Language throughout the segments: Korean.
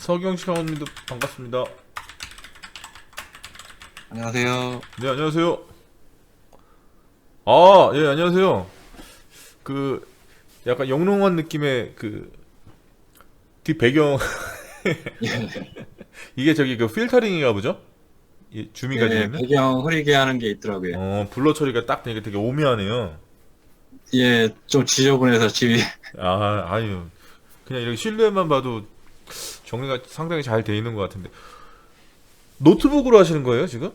서경 시장님도 반갑습니다. 안녕하세요. 네, 안녕하세요. 아, 예, 안녕하세요. 그 약간 영롱한 느낌의 그 뒷 배경 이게 저기 그 필터링인가 보죠? 이 줌이 가지고 예, 있는? 배경 흐리게 하는 게 있더라고요. 블러 처리가 딱 되게 되게 오묘하네요. 예, 좀 지저분해서 집이. 아, 아유. 그냥 이렇게 실루엣만 봐도 정리가 상당히 잘 돼 있는 것 같은데. 노트북으로 하시는 거예요, 지금?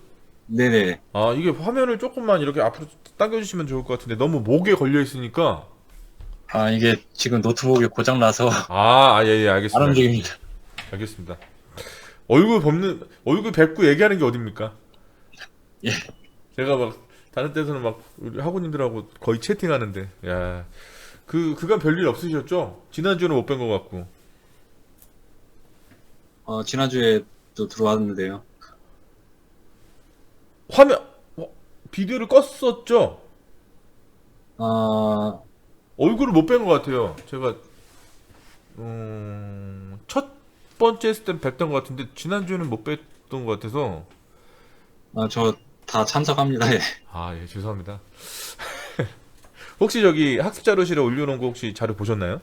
네네. 아, 이게 화면을 조금만 이렇게 앞으로 당겨주시면 좋을 것 같은데 너무 목에 걸려 있으니까. 아, 이게 지금 노트북이 고장나서 예, 예, 안 알겠습니다. 움직입니다. 알겠습니다. 얼굴 뵙고 얘기하는 게 어딥니까? 예. 제가 막, 다른 데서는 막, 우리 학우님들하고 거의 채팅하는데, 야, 그간 별일 없으셨죠? 지난주는 못 뵌 것 같고. 지난주에 또 들어왔는데요. 화면, 비디오를 껐었죠? 아, 얼굴을 못 뵌 것 같아요. 제가, 첫 번째 했을 땐 뵀던 것 같은데, 지난주는 못 뵀던 것 같아서, 저 다 참석합니다. 예. 예, 죄송합니다. 혹시 저기 학습 자료실에 올려놓은 거 혹시 자료 보셨나요?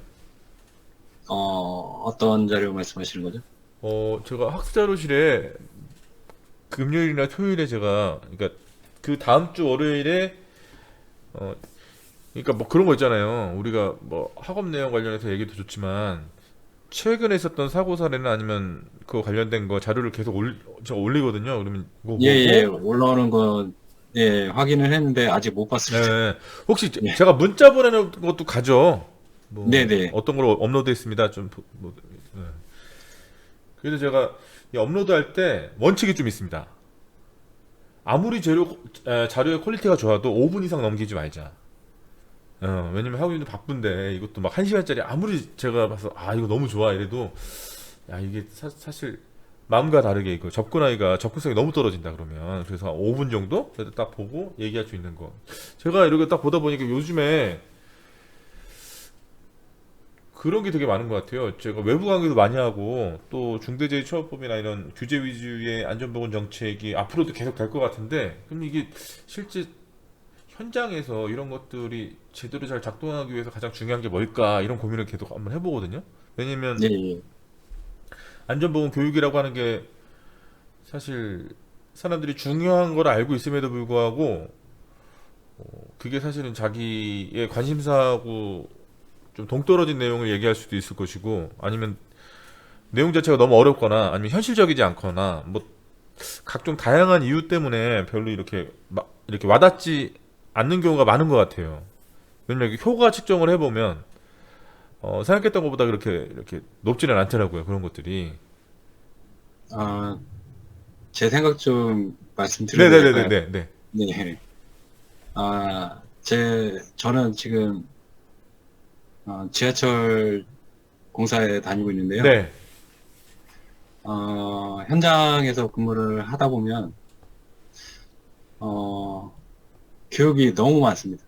어떤 자료 말씀하시는 거죠? 제가 학습 자료실에 금요일이나 토요일에 제가, 그러니까 그 다음 주 월요일에, 어, 그러니까 뭐 그런 거 있잖아요. 우리가 뭐 학업 내용 관련해서 얘기도 좋지만, 최근에 있었던 사고 사례나 아니면 그거 관련된 거 자료를 계속 제가 올리거든요. 그러면 그거 예, 예, 보고, 올라오는 거, 예, 확인을 했는데 아직 못 봤습니다. 네, 혹시 예. 제가 문자 보내는 것도 가죠. 뭐, 네네. 어떤 걸 업로드 했습니다. 네. 그래서 제가 이 업로드할 때 원칙이 좀 있습니다. 아무리 자료의 퀄리티가 좋아도 5분 이상 넘기지 말자. 왜냐면 학우님도 바쁜데 이것도 막 1시간짜리 아무리 제가 봐서 이거 너무 좋아 이래도 이게 사실 마음과 다르게 이거 접근성이 너무 떨어진다 그러면 그래서 5분 정도 그래도 딱 보고 얘기할 수 있는 거. 제가 이렇게 딱 보다 보니까 요즘에 그런 게 되게 많은 것 같아요. 제가 외부 강의도 많이 하고 또 중대재해처벌법이나 이런 규제 위주의 안전보건 정책이 앞으로도 계속 될 것 같은데 그럼 이게 실제 현장에서 이런 것들이 제대로 잘 작동하기 위해서 가장 중요한 게 뭘까 이런 고민을 계속 한번 해보거든요. 왜냐면 예, 예. 안전보건 교육이라고 하는 게 사실 사람들이 중요한 걸 알고 있음에도 불구하고 그게 사실은 자기의 관심사하고 좀 동떨어진 내용을 얘기할 수도 있을 것이고 아니면 내용 자체가 너무 어렵거나 아니면 현실적이지 않거나 뭐 각종 다양한 이유 때문에 별로 이렇게 와닿지 않는 경우가 많은 것 같아요. 왜냐면 이게 효과 측정을 해보면 생각했던 것보다 이렇게 높지는 않더라고요. 그런 것들이. 아, 제 생각 좀 말씀드려도 될까요? 네네네네네. 네. 저는 지금 지하철 공사에 다니고 있는데요. 네. 현장에서 근무를 하다 보면, 어, 교육이 너무 많습니다.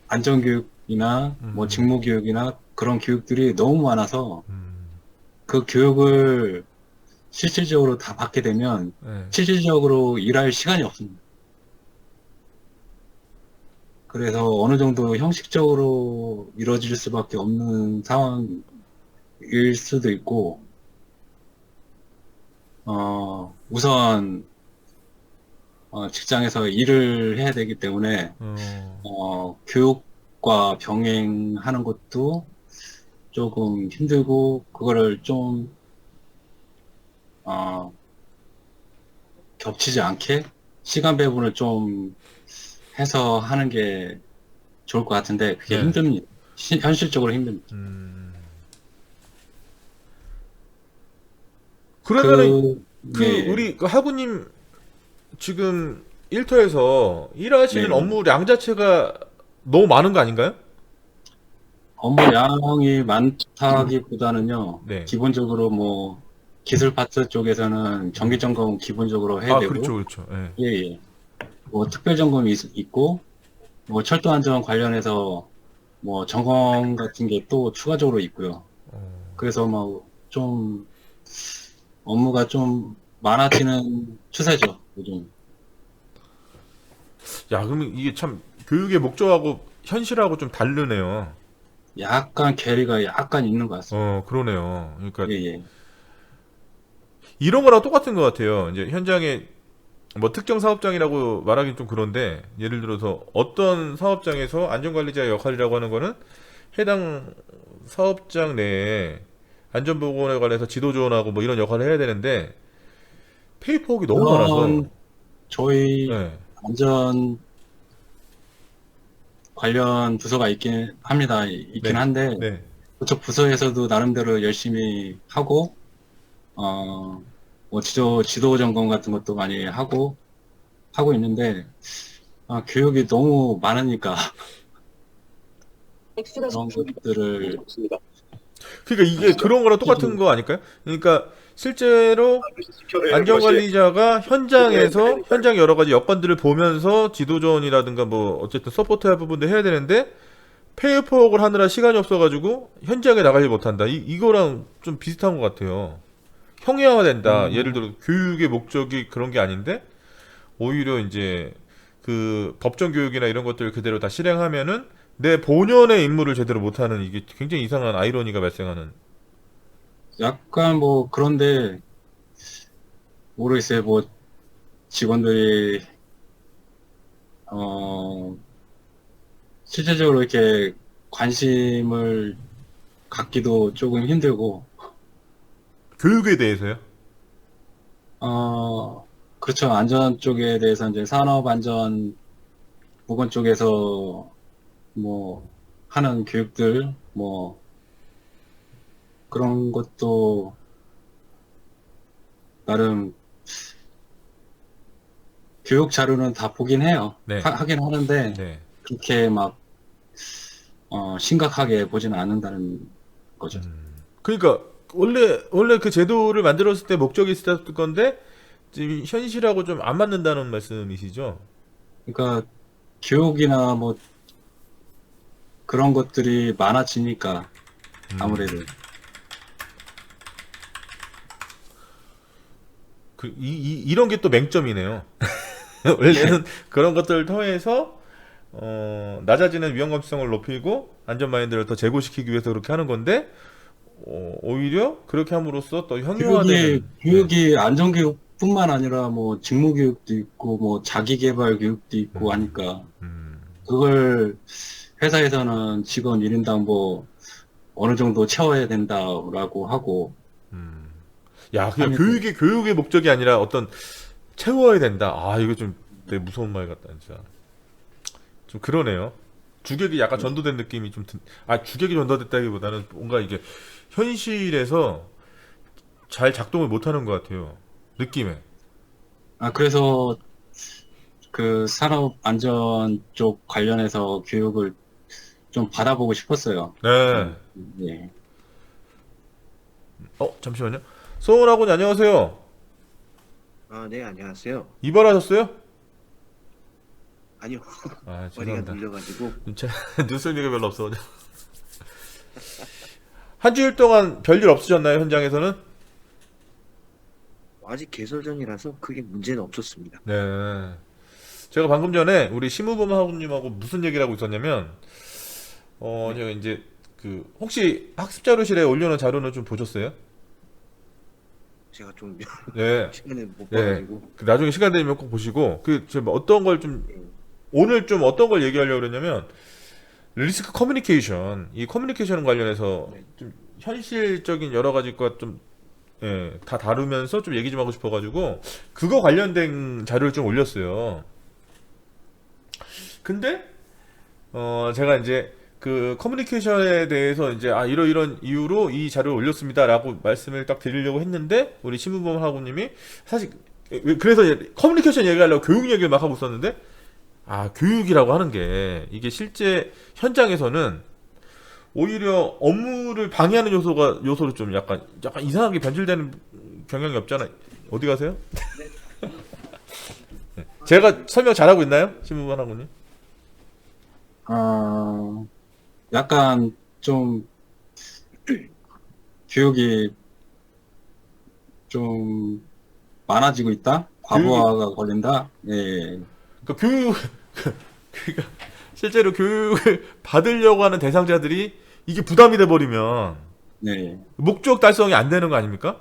안전교육이나, 뭐, 음, 직무교육이나 그런 교육들이 너무 많아서 음, 그 교육을 실질적으로 다 받게 되면 네. 실질적으로 일할 시간이 없습니다. 그래서 어느 정도 형식적으로 이루어질 수밖에 없는 상황일 수도 있고, 우선 직장에서 일을 해야 되기 때문에 어, 교육과 병행하는 것도 조금 힘들고 그거를 좀 어, 겹치지 않게 시간 배분을 좀 해서 하는 게 좋을 것 같은데 그게 네. 힘듭니다. 현실적으로 힘듭니다. 음. 그러면은 그, 네, 우리 그 하구님 지금 일터에서 일하시는 네. 업무량 자체가 너무 많은 거 아닌가요? 업무량이 많다기보다는요, 네. 기본적으로 뭐 기술 파트 쪽에서는 정기 점검 기본적으로 해야 그렇죠, 되고, 그렇죠. 예. 예, 예. 뭐 특별 점검이 있고, 뭐 철도 안전 관련해서 뭐 점검 같은 게 또 추가적으로 있고요. 그래서 뭐 좀 업무가 좀 많아지는 추세죠, 요즘. 야, 그러면 이게 참 교육의 목적하고 현실하고 좀 다르네요. 약간 괴리가 약간 있는 것 같습니다. 그러네요. 그러니까 예, 예. 이런 거랑 똑같은 것 같아요. 이제 현장에 뭐 특정 사업장이라고 말하기는 좀 그런데 예를 들어서 어떤 사업장에서 안전관리자의 역할이라고 하는 거는 해당 사업장 내에 안전보건에 관해서 지도 조언하고 뭐 이런 역할을 해야 되는데 페이퍼웍이 너무 많아서 그런 저희 네, 안전 관련 부서가 있긴 합니다. 있긴 네, 한데, 네. 그쪽 부서에서도 나름대로 열심히 하고, 어, 뭐 지도 점검 같은 것도 많이 하고 있는데, 교육이 너무 많으니까 그런 것들을 그러니까 이게 그런 거랑 똑같은 거 아닐까요? 그러니까 실제로 안전관리자가 현장에서 현장 여러 가지 여건들을 보면서 지도전이라든가 뭐 어쨌든 서포트할 부분도 해야 되는데 페이퍼웍을 하느라 시간이 없어가지고 현장에 나가지 못한다. 이거랑 좀 비슷한 것 같아요. 형이화된다. 예를 어, 들어 교육의 목적이 그런 게 아닌데 오히려 이제 그 법정 교육이나 이런 것들을 그대로 다 실행하면은 내 본연의 임무를 제대로 못하는 이게 굉장히 이상한 아이러니가 발생하는. 약간 뭐 그런데 모르겠어요. 뭐 직원들이 어, 실제적으로 이렇게 관심을 갖기도 조금 힘들고, 교육에 대해서요. 그렇죠. 안전 쪽에 대해서 이제 산업안전 보건 쪽에서 뭐 하는 교육들, 뭐 그런 것도 나름 교육 자료는 다 보긴 해요. 네, 하긴 하는데 네. 그렇게 막 심각하게 보지는 않는다는 거죠. 그러니까 원래 그 제도를 만들었을 때 목적이 있었을 건데 지금 현실하고 좀 안 맞는다는 말씀이시죠? 그러니까 교육이나 뭐 그런 것들이 많아지니까 아무래도 이런 게 또 맹점이네요. 원래는 그런 것들을 통해서 낮아지는 위험 감수성을 높이고 안전 마인드를 더 제고시키기 위해서 그렇게 하는 건데 오히려 그렇게 함으로써 또 형용화되는. 네. 교육이 안전교육뿐만 아니라 뭐 직무교육도 있고 뭐 자기계발 교육도 있고 하니까 음, 그걸 회사에서는 직원 1인당 뭐 어느 정도 채워야 된다라고 하고 야, 그냥 하니까 교육의 목적이 아니라 어떤 채워야 된다. 아, 이거 좀 되게 무서운 말 같다, 진짜. 좀 그러네요. 주객이 약간 전도된 느낌이 주객이 전도됐다기보다는 뭔가 이게 현실에서 잘 작동을 못하는 것 같아요. 느낌에. 그래서 그 산업안전 쪽 관련해서 교육을 좀 받아보고 싶었어요. 네. 좀 예. 잠시만요. 소원하고님 안녕하세요. 아, 네, 안녕하세요. 이발하셨어요? 아니요, 아, 머리가 죄송합니다. 눌려가지고. 제 눈쓸 일이 별로 없어. 한 주일 동안 별일 없으셨나요, 현장에서는? 아직 개설 전이라서 크게 문제는 없었습니다. 네. 제가 방금 전에 우리 심우범하고님하고 무슨 얘기를 하고 있었냐면, 네, 제가 이제 혹시 학습 자료실에 올려놓은 자료는 좀 보셨어요? 제가 좀 네. 시간을 못 네. 봐가지고. 나중에 시간 되면 꼭 보시고, 제가 어떤 걸 좀, 예, 오늘 좀 어떤 걸 얘기하려고 그랬냐면, 리스크 커뮤니케이션, 이 커뮤니케이션 관련해서 네, 좀 현실적인 여러 가지 것 좀, 예, 다 다루면서 좀 얘기 좀 하고 싶어가지고, 그거 관련된 자료를 좀 올렸어요. 근데, 제가 이제 그 커뮤니케이션에 대해서 이제, 이런 이유로 이 자료를 올렸습니다라고 말씀을 딱 드리려고 했는데, 우리 신부범 하고님이 사실, 그래서 이제 커뮤니케이션 얘기하려고 교육 얘기를 막 하고 있었는데, 교육이라고 하는 게, 이게 실제 현장에서는 오히려 업무를 방해하는 요소로 좀 약간 이상하게 변질되는 경향이 없잖아요. 어디 가세요? 제가 설명 잘하고 있나요? 신부만 하고님? 약간 좀 교육이 좀 많아지고 있다? 과부하가 걸린다? 예. 그러니까 교육 그러니까 실제로 교육을 받으려고 하는 대상자들이 이게 부담이 돼 버리면 네. 목적 달성이 안 되는 거 아닙니까?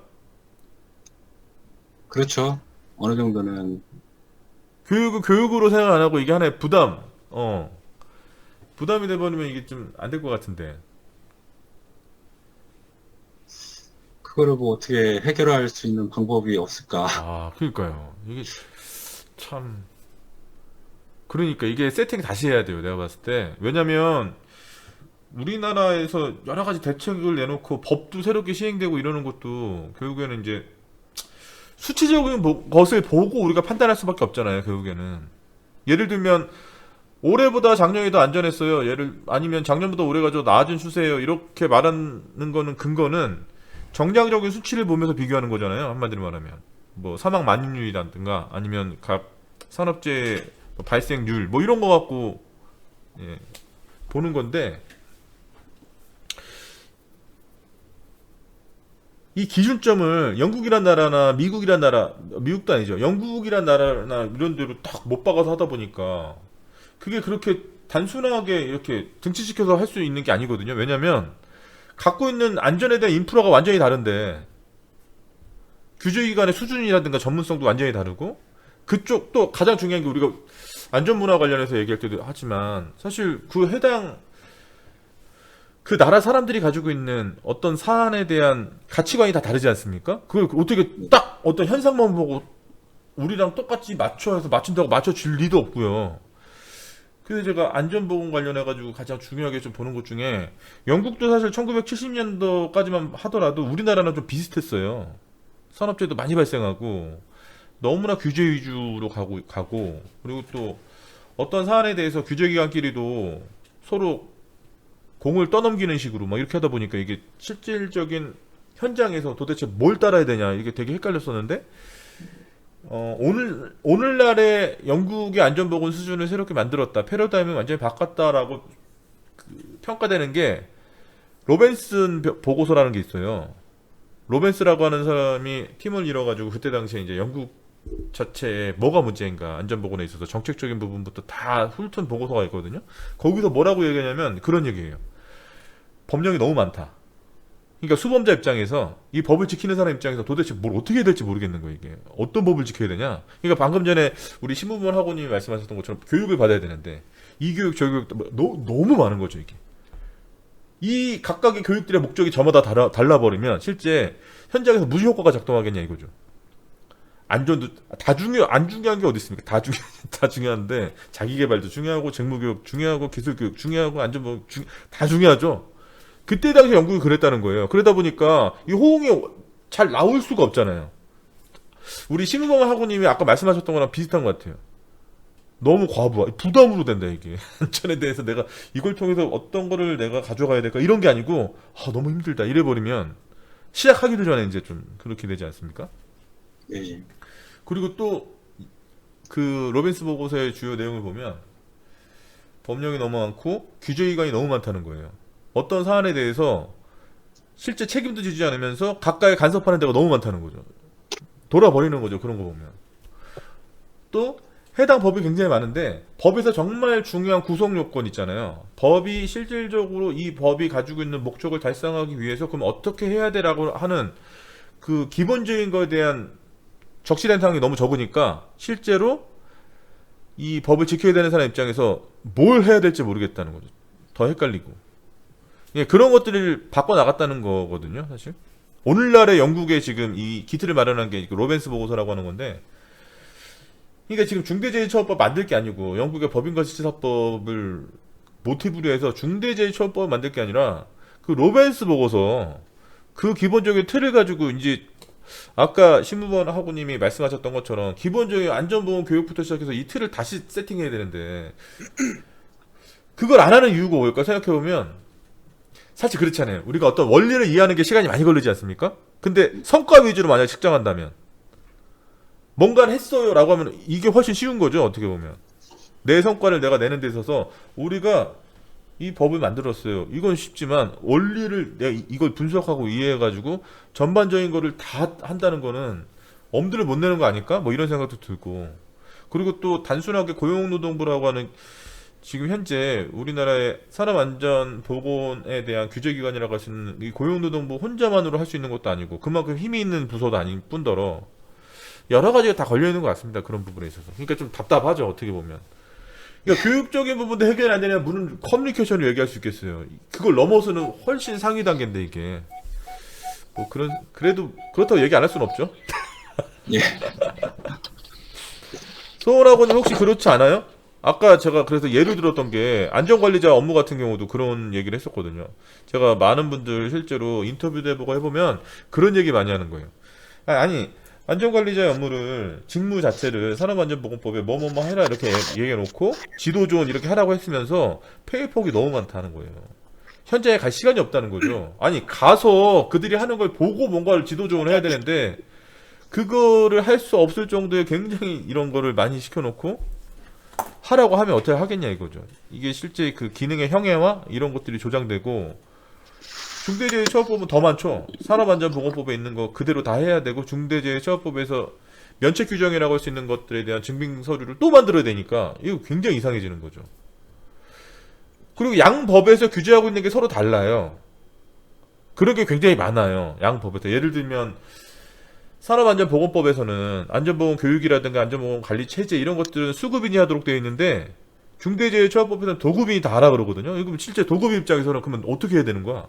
그렇죠. 어느 정도는 교육을 교육으로 생각 안 하고 이게 하나의 부담, 부담이 돼 버리면 이게 좀 안 될 것 같은데. 그거를 뭐 어떻게 해결할 수 있는 방법이 없을까? 아, 그러니까요. 이게 참 그러니까 이게 세팅 다시 해야 돼요. 내가 봤을 때. 왜냐면 우리나라에서 여러 가지 대책을 내놓고 법도 새롭게 시행되고 이러는 것도 결국에는 이제 수치적인 것을 보고 우리가 판단할 수밖에 없잖아요. 결국에는. 예를 들면 올해보다 작년이 더 안전했어요. 아니면 작년보다 올해가 좀 나아진 추세예요. 이렇게 말하는 거는 근거는 정량적인 수치를 보면서 비교하는 거잖아요. 한마디로 말하면 뭐 사망 만인율이라든가 아니면 각 산업재해 뭐 발생률 뭐 이런 거 갖고 예, 보는 건데 이 기준점을 영국이란 나라나 미국이란 나라, 미국도 아니죠. 영국이란 나라나 이런 데로 딱 못 박아서 하다 보니까 그게 그렇게 단순하게 이렇게 등치시켜서 할 수 있는 게 아니거든요. 왜냐면 갖고 있는 안전에 대한 인프라가 완전히 다른데 규제기관의 수준이라든가 전문성도 완전히 다르고 그쪽 또 가장 중요한 게 우리가 안전문화 관련해서 얘기할 때도 하지만 사실 그 해당 그 나라 사람들이 가지고 있는 어떤 사안에 대한 가치관이 다 다르지 않습니까? 그걸 어떻게 딱 어떤 현상만 보고 우리랑 똑같이 맞춰서 맞춘다고 맞춰줄 리도 없고요. 그래서 제가 안전보건 관련해가지고 가장 중요하게 좀 보는 것 중에 영국도 사실 1970년도까지만 하더라도 우리나라랑 좀 비슷했어요. 산업재해도 많이 발생하고 너무나 규제 위주로 가고 그리고 또 어떤 사안에 대해서 규제기관끼리도 서로 공을 떠넘기는 식으로 막 이렇게 하다 보니까 이게 실질적인 현장에서 도대체 뭘 따라야 되냐 이게 되게 헷갈렸었는데 오늘날의 영국의 안전보건 수준을 새롭게 만들었다. 패러다임을 완전히 바꿨다라고 평가되는 게 로벤슨 보고서라는 게 있어요. 로벤스라고 하는 사람이 팀을 이뤄가지고 그때 당시에 이제 영국 자체에 뭐가 문제인가 안전보건에 있어서 정책적인 부분부터 다 훑은 보고서가 있거든요. 거기서 뭐라고 얘기하냐면 그런 얘기예요. 법령이 너무 많다. 그러니까 수범자 입장에서 이 법을 지키는 사람 입장에서 도대체 뭘 어떻게 해야 될지 모르겠는 거예요. 이게 어떤 법을 지켜야 되냐. 그러니까 방금 전에 우리 신부문 학원님이 말씀하셨던 것처럼 교육을 받아야 되는데 이 교육 저 교육 너무 많은 거죠. 이게 이 각각의 교육들의 목적이 저마다 달라버리면 실제 현장에서 무슨 효과가 작동하겠냐 이거죠. 안전도 안 중요한 게 어디 있습니까? 다 중요한데 자기 개발도 중요하고 직무교육 중요하고 기술교육 중요하고 안전보건 다 중요하죠. 그때 당시 영국이 그랬다는 거예요. 그러다 보니까 이 호응이 잘 나올 수가 없잖아요. 우리 심우범 학우님이 아까 말씀하셨던 거랑 비슷한 것 같아요. 너무 부담으로 된다 이게. 안전에 대해서 내가 이걸 통해서 어떤 거를 내가 가져가야 될까 이런 게 아니고 너무 힘들다 이래버리면 시작하기도 전에 이제 좀 그렇게 되지 않습니까? 예. 그리고 또 그 로빈스 보고서의 주요 내용을 보면 법령이 너무 많고 규제기관이 너무 많다는 거예요. 어떤 사안에 대해서 실제 책임도 지지 않으면서 가까이 간섭하는 데가 너무 많다는 거죠. 돌아버리는 거죠. 그런 거 보면. 또 해당 법이 굉장히 많은데 법에서 정말 중요한 구성 요건 있잖아요. 법이 실질적으로 이 법이 가지고 있는 목적을 달성하기 위해서 그럼 어떻게 해야 되라고 하는 그 기본적인 거에 대한 적시된 사항이 너무 적으니까 실제로 이 법을 지켜야 되는 사람 입장에서 뭘 해야 될지 모르겠다는 거죠. 더 헷갈리고. 예, 그런 것들을 바꿔나갔다는 거거든요, 사실. 오늘날의 영국의 지금 이 기틀을 마련한 게 로벤스 보고서라고 하는 건데, 그러니까 지금 중대재해처벌법 만들 게 아니고, 영국의 법인과실치사법을 모티브로 해서 중대재해처벌법을 만들 게 아니라, 그 로벤스 보고서, 그 기본적인 틀을 가지고, 이제, 아까 신무번 학우님이 말씀하셨던 것처럼, 기본적인 안전보건 교육부터 시작해서 이 틀을 다시 세팅해야 되는데, 그걸 안 하는 이유가 뭘까 생각해보면, 사실 그렇잖아요. 우리가 어떤 원리를 이해하는 게 시간이 많이 걸리지 않습니까? 근데 성과 위주로 만약 측정한다면 뭔가를 했어요 라고 하면 이게 훨씬 쉬운 거죠. 어떻게 보면 내 성과를 내가 내는 데 있어서 우리가 이 법을 만들었어요. 이건 쉽지만 원리를 내가 이걸 분석하고 이해해가지고 전반적인 거를 다 한다는 거는 엄두를 못 내는 거 아닐까? 뭐 이런 생각도 들고. 그리고 또 단순하게 고용노동부라고 하는 지금 현재 우리나라의 산업안전보건에 대한 규제기관이라고 할 수 있는 이 고용노동부 혼자만으로 할 수 있는 것도 아니고 그만큼 힘이 있는 부서도 아닌 뿐더러 여러 가지가 다 걸려 있는 것 같습니다. 그런 부분에 있어서. 그러니까 좀 답답하죠. 어떻게 보면. 그러니까 교육적인 부분도 해결이 안 되냐 무슨 커뮤니케이션을 얘기할 수 있겠어요. 그걸 넘어서는 훨씬 상위 단계인데 이게 뭐 그런 그래도 그렇다고 얘기 안 할 수는 없죠. 예. 소원하고는 혹시 그렇지 않아요? 아까 제가 그래서 예를 들었던 게 안전관리자 업무 같은 경우도 그런 얘기를 했었거든요. 제가 많은 분들 실제로 인터뷰도 해보고 해보면 그런 얘기 많이 하는 거예요. 아니 안전관리자의 업무를 직무 자체를 산업안전보건법에 뭐뭐뭐 해라 이렇게 얘기해놓고 지도조언 이렇게 하라고 했으면서 페이폭이 너무 많다는 거예요. 현장에 갈 시간이 없다는 거죠. 아니 가서 그들이 하는 걸 보고 뭔가를 지도조언을 해야 되는데 그거를 할 수 없을 정도의 굉장히 이런 거를 많이 시켜놓고 하라고 하면 어떻게 하겠냐 이거죠. 이게 실제 그 기능의 형해와 이런 것들이 조장되고 중대재해처벌법은 더 많죠. 산업안전보건법에 있는 거 그대로 다 해야 되고 중대재해처벌법에서 면책 규정이라고 할 수 있는 것들에 대한 증빙 서류를 또 만들어야 되니까 이거 굉장히 이상해지는 거죠. 그리고 양 법에서 규제하고 있는 게 서로 달라요. 그런 게 굉장히 많아요. 양 법에서. 예를 들면 산업안전보건법에서는 안전보건 교육이라든가 안전보건 관리 체제 이런 것들은 수급인이 하도록 되어 있는데 중대재해처벌법에서는 도급인이 다 하라 그러거든요. 이거 실제 도급인 입장에서는 그러면 어떻게 해야 되는 거야?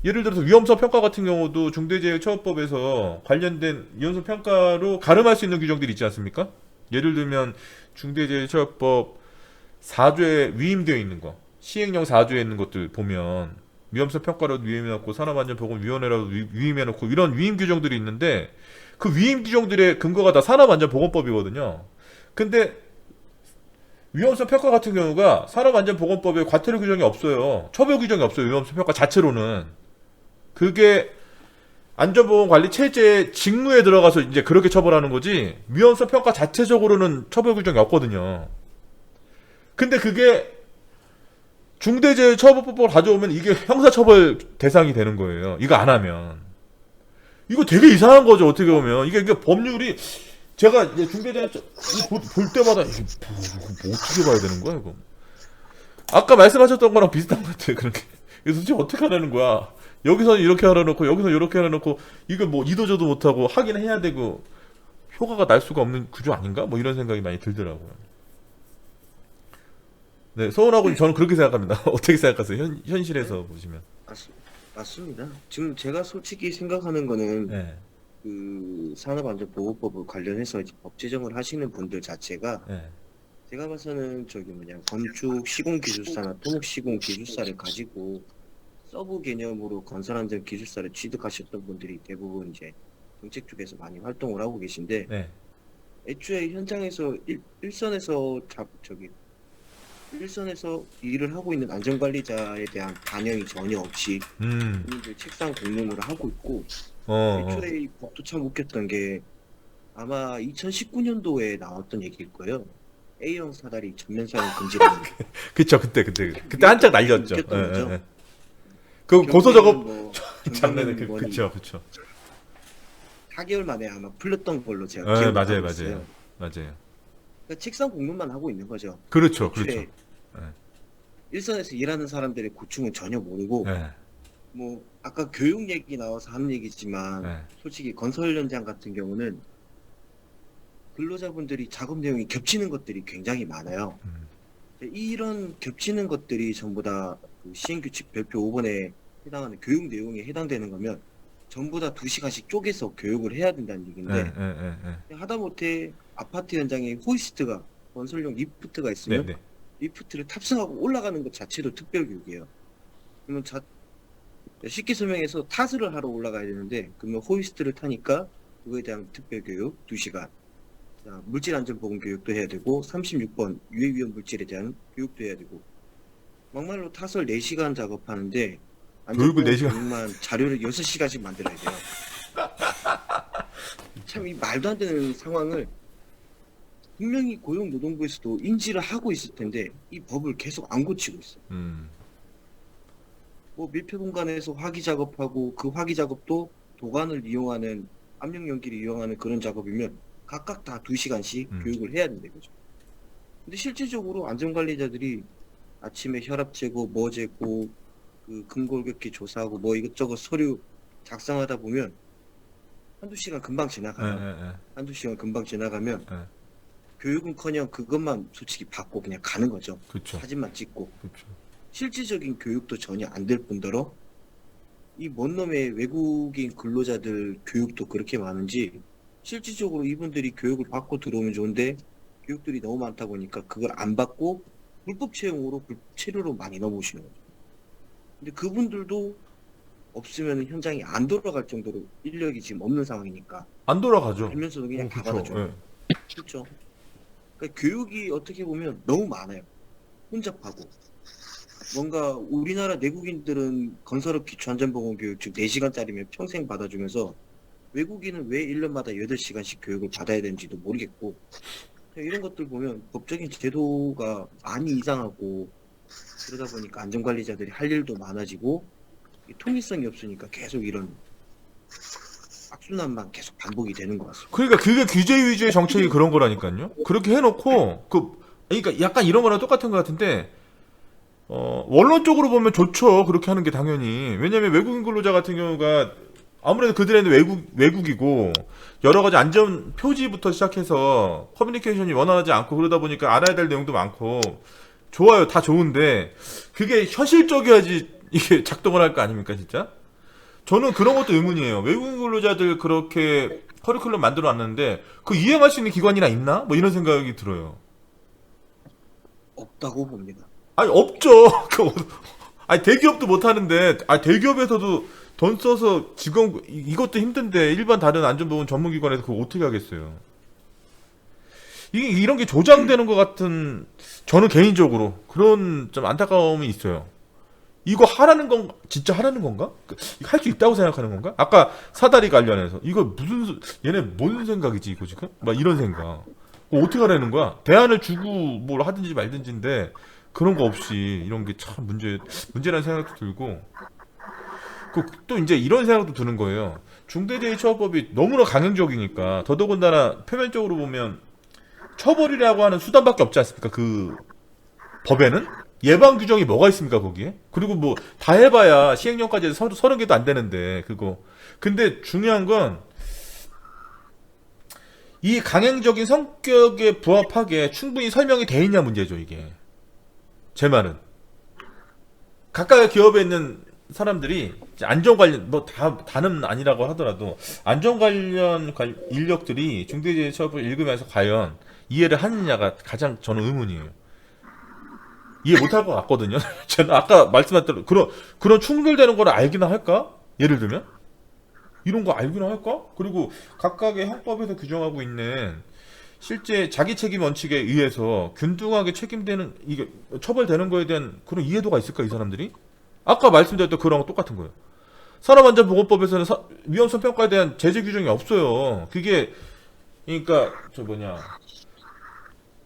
예를 들어서 위험성 평가 같은 경우도 중대재해처벌법에서 관련된 위험성 평가로 가름할 수 있는 규정들이 있지 않습니까? 예를 들면 중대재해처벌법 4조에 위임되어 있는 거, 시행령 4조에 있는 것들 보면 위험성 평가로 위임해놓고 산업안전보건위원회라도 위임해놓고 이런 위임 규정들이 있는데 그 위임 규정들의 근거가 다 산업안전보건법이거든요. 근데 위험성 평가 같은 경우가 산업안전보건법에 과태료 규정이 없어요. 처벌 규정이 없어요. 위험성 평가 자체로는. 그게 안전보건관리 체제의 직무에 들어가서 이제 그렇게 처벌하는 거지 위험성 평가 자체적으로는 처벌 규정이 없거든요. 근데 그게 중대재해처벌법을 가져오면 이게 형사처벌 대상이 되는 거예요. 이거 안 하면. 이거 되게 이상한 거죠. 어떻게 보면. 이게 법률이 제가 이제 중대재해처벌 볼 때마다 이게 뭐 어떻게 봐야 되는 거야 이거. 아까 말씀하셨던 거랑 비슷한 것 같아요. 그런 게. 이거 도대체 어떻게 하라는 거야. 여기서는 이렇게 하라놓고 여기서 이렇게 하라놓고 이거 뭐 이도저도 못하고 하긴 해야 되고 효과가 날 수가 없는 구조 아닌가? 뭐 이런 생각이 많이 들더라고요. 네, 서운하고 저는 그렇게 생각합니다. 어떻게 생각하세요? 현실에서 보시면. 맞습니다. 지금 제가 솔직히 생각하는 거는 네, 그 산업안전보건법을 관련해서 이제 법 제정을 하시는 분들 자체가 네, 제가 봐서는 저기 뭐냐 건축 시공기술사나 토목시공기술사를 가지고 서브 개념으로 건설안전 기술사를 취득하셨던 분들이 대부분 이제 정책 쪽에서 많이 활동을 하고 계신데 네, 애초에 현장에서 일선에서 일을 하고 있는 안전관리자에 대한 반영이 전혀 없이 국민들 책상 공론으로 하고 있고 애초에 이 법도 참 웃겼던 게 아마 2019년도에 나왔던 얘기일 거예요. A형 사다리 전면 사용 금지라는 게. 그쵸, 그때 한짝 날렸죠. 웃겼던 거죠. 그 고소 작업 뭐 장면에 경비는 그쵸. 4개월 만에 아마 풀렸던 걸로 제가 네, 기억을 맞아요, 하고 있어요. 맞아요. 그러니까 책상 공론만 하고 있는 거죠. 그렇죠. 애초에 네. 일선에서 일하는 사람들의 고충은 전혀 모르고 네, 뭐 아까 교육 얘기 나와서 하는 얘기지만 네. 솔직히 건설 현장 같은 경우는 근로자분들이 작업 내용이 겹치는 것들이 굉장히 많아요. 이런 겹치는 것들이 전부 다그 시행규칙 별표 5번에 해당하는 교육 내용에 해당되는 거면 전부 다 2시간씩 쪼개서 교육을 해야 된다는 얘기인데 하다못해 아파트 현장에 호이스트가 건설용 리프트가 있으면 네. 리프트를 탑승하고 올라가는 것 자체도 특별교육이에요. 그러면 쉽게 설명해서 타스를 하러 올라가야 되는데 그러면 호이스트를 타니까 그거에 대한 특별교육 2시간. 자, 물질안전보건교육도 해야 되고 36번 유해위험 물질에 대한 교육도 해야 되고 막말로 타설 4시간 작업하는데 교육을 4시간? 교육만 자료를 6시간씩 만들어야 돼요. 참 이 말도 안 되는 상황을 분명히 고용노동부에서도 인지를 하고 있을 텐데 이 법을 계속 안 고치고 있어요. 뭐 밀폐 공간에서 화기 작업하고 그 화기 작업도 도관을 이용하는 압력 연기를 이용하는 그런 작업이면 각각 다 2시간씩 교육을 해야 된다 이거죠. 근데 실질적으로 안전관리자들이 아침에 혈압 재고 뭐 재고 그 근골격계 조사하고 뭐 이것저것 서류 작성하다 보면 한두 시간 금방 지나가요. 한두 시간 금방 지나가면 네. 교육은커녕 그것만 솔직히 받고 그냥 가는 거죠. 그렇죠. 사진만 찍고 그렇죠. 실질적인 교육도 전혀 안 될 뿐더러 이 뭔 놈의 외국인 근로자들 교육도 그렇게 많은지 실질적으로 이분들이 교육을 받고 들어오면 좋은데 교육들이 너무 많다 보니까 그걸 안 받고 불법 채용으로 불법 체류로 많이 넘어오시는 거죠. 근데 그분들도 없으면 현장이 안 돌아갈 정도로 인력이 지금 없는 상황이니까 안 돌아가죠. 알면서도 그냥 다 그렇죠. 받아줘요. 그렇죠. 그러니까 교육이 어떻게 보면 너무 많아요. 혼잡하고. 뭔가 우리나라 내국인들은 건설업 기초안전보건 교육 즉 4시간짜리면 평생 받아주면서 외국인은 왜 1년마다 8시간씩 교육을 받아야 되는지도 모르겠고 이런 것들 보면 법적인 제도가 많이 이상하고 그러다 보니까 안전관리자들이 할 일도 많아지고 통일성이 없으니까 계속 이런 악순환만 계속 반복이 되는 것 같습니다. 그러니까 그게 규제 위주의 정책이 그런 거라니까요. 그렇게 해놓고 그러니까 약간 이런 거랑 똑같은 것 같은데 원론적으로 보면 좋죠. 그렇게 하는 게 당연히. 왜냐면 외국인 근로자 같은 경우가 아무래도 그들에는 외국이고 여러 가지 안전 표지부터 시작해서 커뮤니케이션이 원활하지 않고 그러다 보니까 알아야 될 내용도 많고 좋아요. 다 좋은데 그게 현실적이어야지 이게 작동을 할 거 아닙니까 진짜? 저는 그런 것도 의문이에요. 외국인 근로자들 그렇게 커리큘럼 만들어 놨는데 그 이행할 수 있는 기관이나 있나? 뭐 이런 생각이 들어요. 없다고 봅니다. 아니 없죠. 아니 대기업도 못 하는데 대기업에서도 돈 써서 직원 이것도 힘든데 일반 다른 안전보건 전문기관에서 그거 어떻게 하겠어요? 이런 게 조장되는 것 같은 저는 개인적으로 그런 좀 안타까움이 있어요. 이거 하라는 건 진짜 하라는 건가? 할 수 있다고 생각하는 건가? 아까 사다리 관련해서 이거 얘네 뭔 생각이지 이거 지금? 막 이런 생각. 어떻게 하라는 거야? 대안을 주고 뭘 하든지 말든지인데 그런 거 없이 이런 게 참 문제라는 생각도 들고 또 이제 이런 생각도 드는 거예요. 중대재해처벌법이 너무나 강행적이니까 더더군다나 표면적으로 보면 처벌이라고 하는 수단밖에 없지 않습니까? 그 법에는 예방 규정이 뭐가 있습니까 거기에? 그리고 뭐 다 해봐야 시행령까지 해서 30개도 안 되는데 그거. 근데 중요한 건 이 강행적인 성격에 부합하게 충분히 설명이 돼 있냐 문제죠 이게. 제 말은 각각의 기업에 있는 사람들이 안전 관련 다는 아니라고 하더라도 안전 관련 인력들이 중대재해처벌 읽으면서 과연 이해를 하느냐가 가장 저는 의문이에요. 이해 못할 것 같거든요. 저는 아까 말씀하셨던 그런 충돌되는 걸 알기나 할까? 예를 들면 이런 거 알기나 할까? 그리고 각각의 형법에서 규정하고 있는 실제 자기 책임 원칙에 의해서 균등하게 책임되는 이게 처벌되는 거에 대한 그런 이해도가 있을까 이 사람들이? 아까 말씀드렸던 그런 거 똑같은 거예요. 산업안전보건법에서는 위험성 평가에 대한 제재 규정이 없어요. 그게 그러니까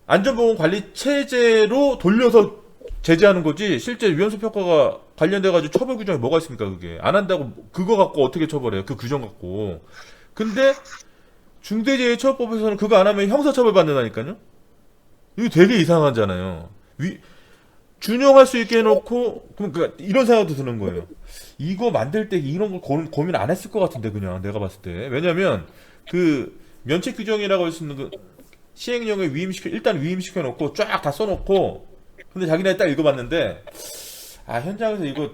안전보건 관리 체제로 돌려서 제재하는 거지 실제 위험성 평가가 관련돼 가지고 처벌 규정이 뭐가 있습니까? 그게 안 한다고 그거 갖고 어떻게 처벌해요? 그 규정 갖고. 근데 중대재해처벌법에서는 그거 안 하면 형사처벌 받는다니까요. 이거 되게 이상하잖아요. 준용할 수 있게 해놓고 그러니까 이런 생각도 드는 거예요. 이거 만들 때 이런 걸 고민 안 했을 것 같은데 그냥 내가 봤을 때. 왜냐면 그 면책 규정이라고 할 수 있는 그 시행령에 일단 위임시켜 놓고 쫙 다 써놓고 근데 자기네 딱 읽어봤는데 현장에서 이거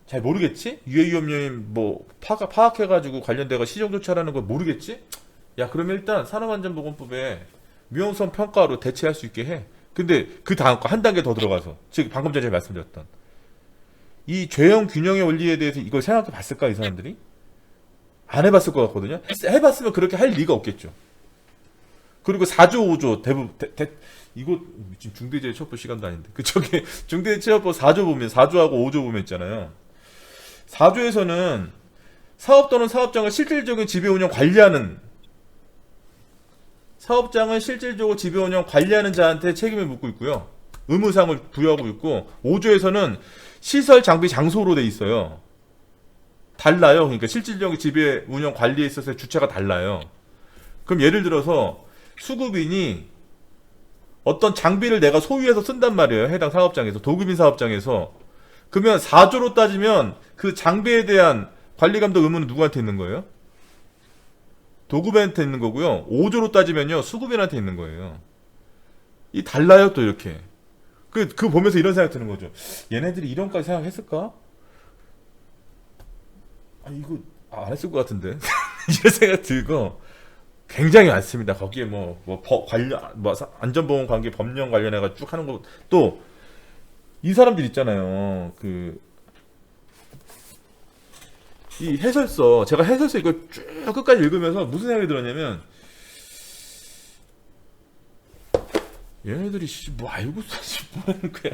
잘 모르겠지? 유해위험 요인 뭐 파악해가지고 관련돼가 시정 조치하라는 걸 모르겠지? 야 그러면 일단 산업안전보건법에 위험성 평가로 대체할 수 있게 해. 근데 그 다음 거 한 단계 더 들어가서 지금 방금 전에 말씀드렸던 이 죄형 균형의 원리에 대해서 이걸 생각해 봤을까 이 사람들이? 안 해봤을 것 같거든요. 해봤으면 그렇게 할 리가 없겠죠. 그리고 4조 5조 대부분 이거 지금 중대재해처벌 시간도 아닌데 저게 중대재해처벌 4조 보면 4조하고 5조 보면 있잖아요. 4조에서는 사업 또는 사업장을 실질적인 지배 운영 관리하는 사업장은 실질적으로 지배 운영 관리하는 자한테 책임을 묻고 있고요. 의무상을 부여하고 있고 5조에서는 시설 장비 장소로 돼 있어요. 달라요. 그러니까 실질적인 지배 운영 관리에 있어서 주체가 달라요. 그럼 예를 들어서 수급인이 어떤 장비를 내가 소유해서 쓴단 말이에요. 해당 사업장에서 도급인 사업장에서. 그러면 4조로 따지면 그 장비에 대한 관리 감독 의무는 누구한테 있는 거예요? 도급인한테 있는 거고요. 5조로 따지면요 수급인한테 있는 거예요. 이 달라요 또 이렇게. 그 보면서 이런 생각 드는 거죠. 얘네들이 이런까지 생각했을까? 아 이거 안 했을 것 같은데 이런 생각 들고 굉장히 많습니다. 거기에 관련 안전보건 관계 법령 관련해가 쭉 하는 거 또 이 사람들 있잖아요. 이 해설서 제가 해설서 이거 쭉 끝까지 읽으면서 무슨 생각이 들었냐면 얘네들이 뭐 알고 써지 뭐 하는 거야.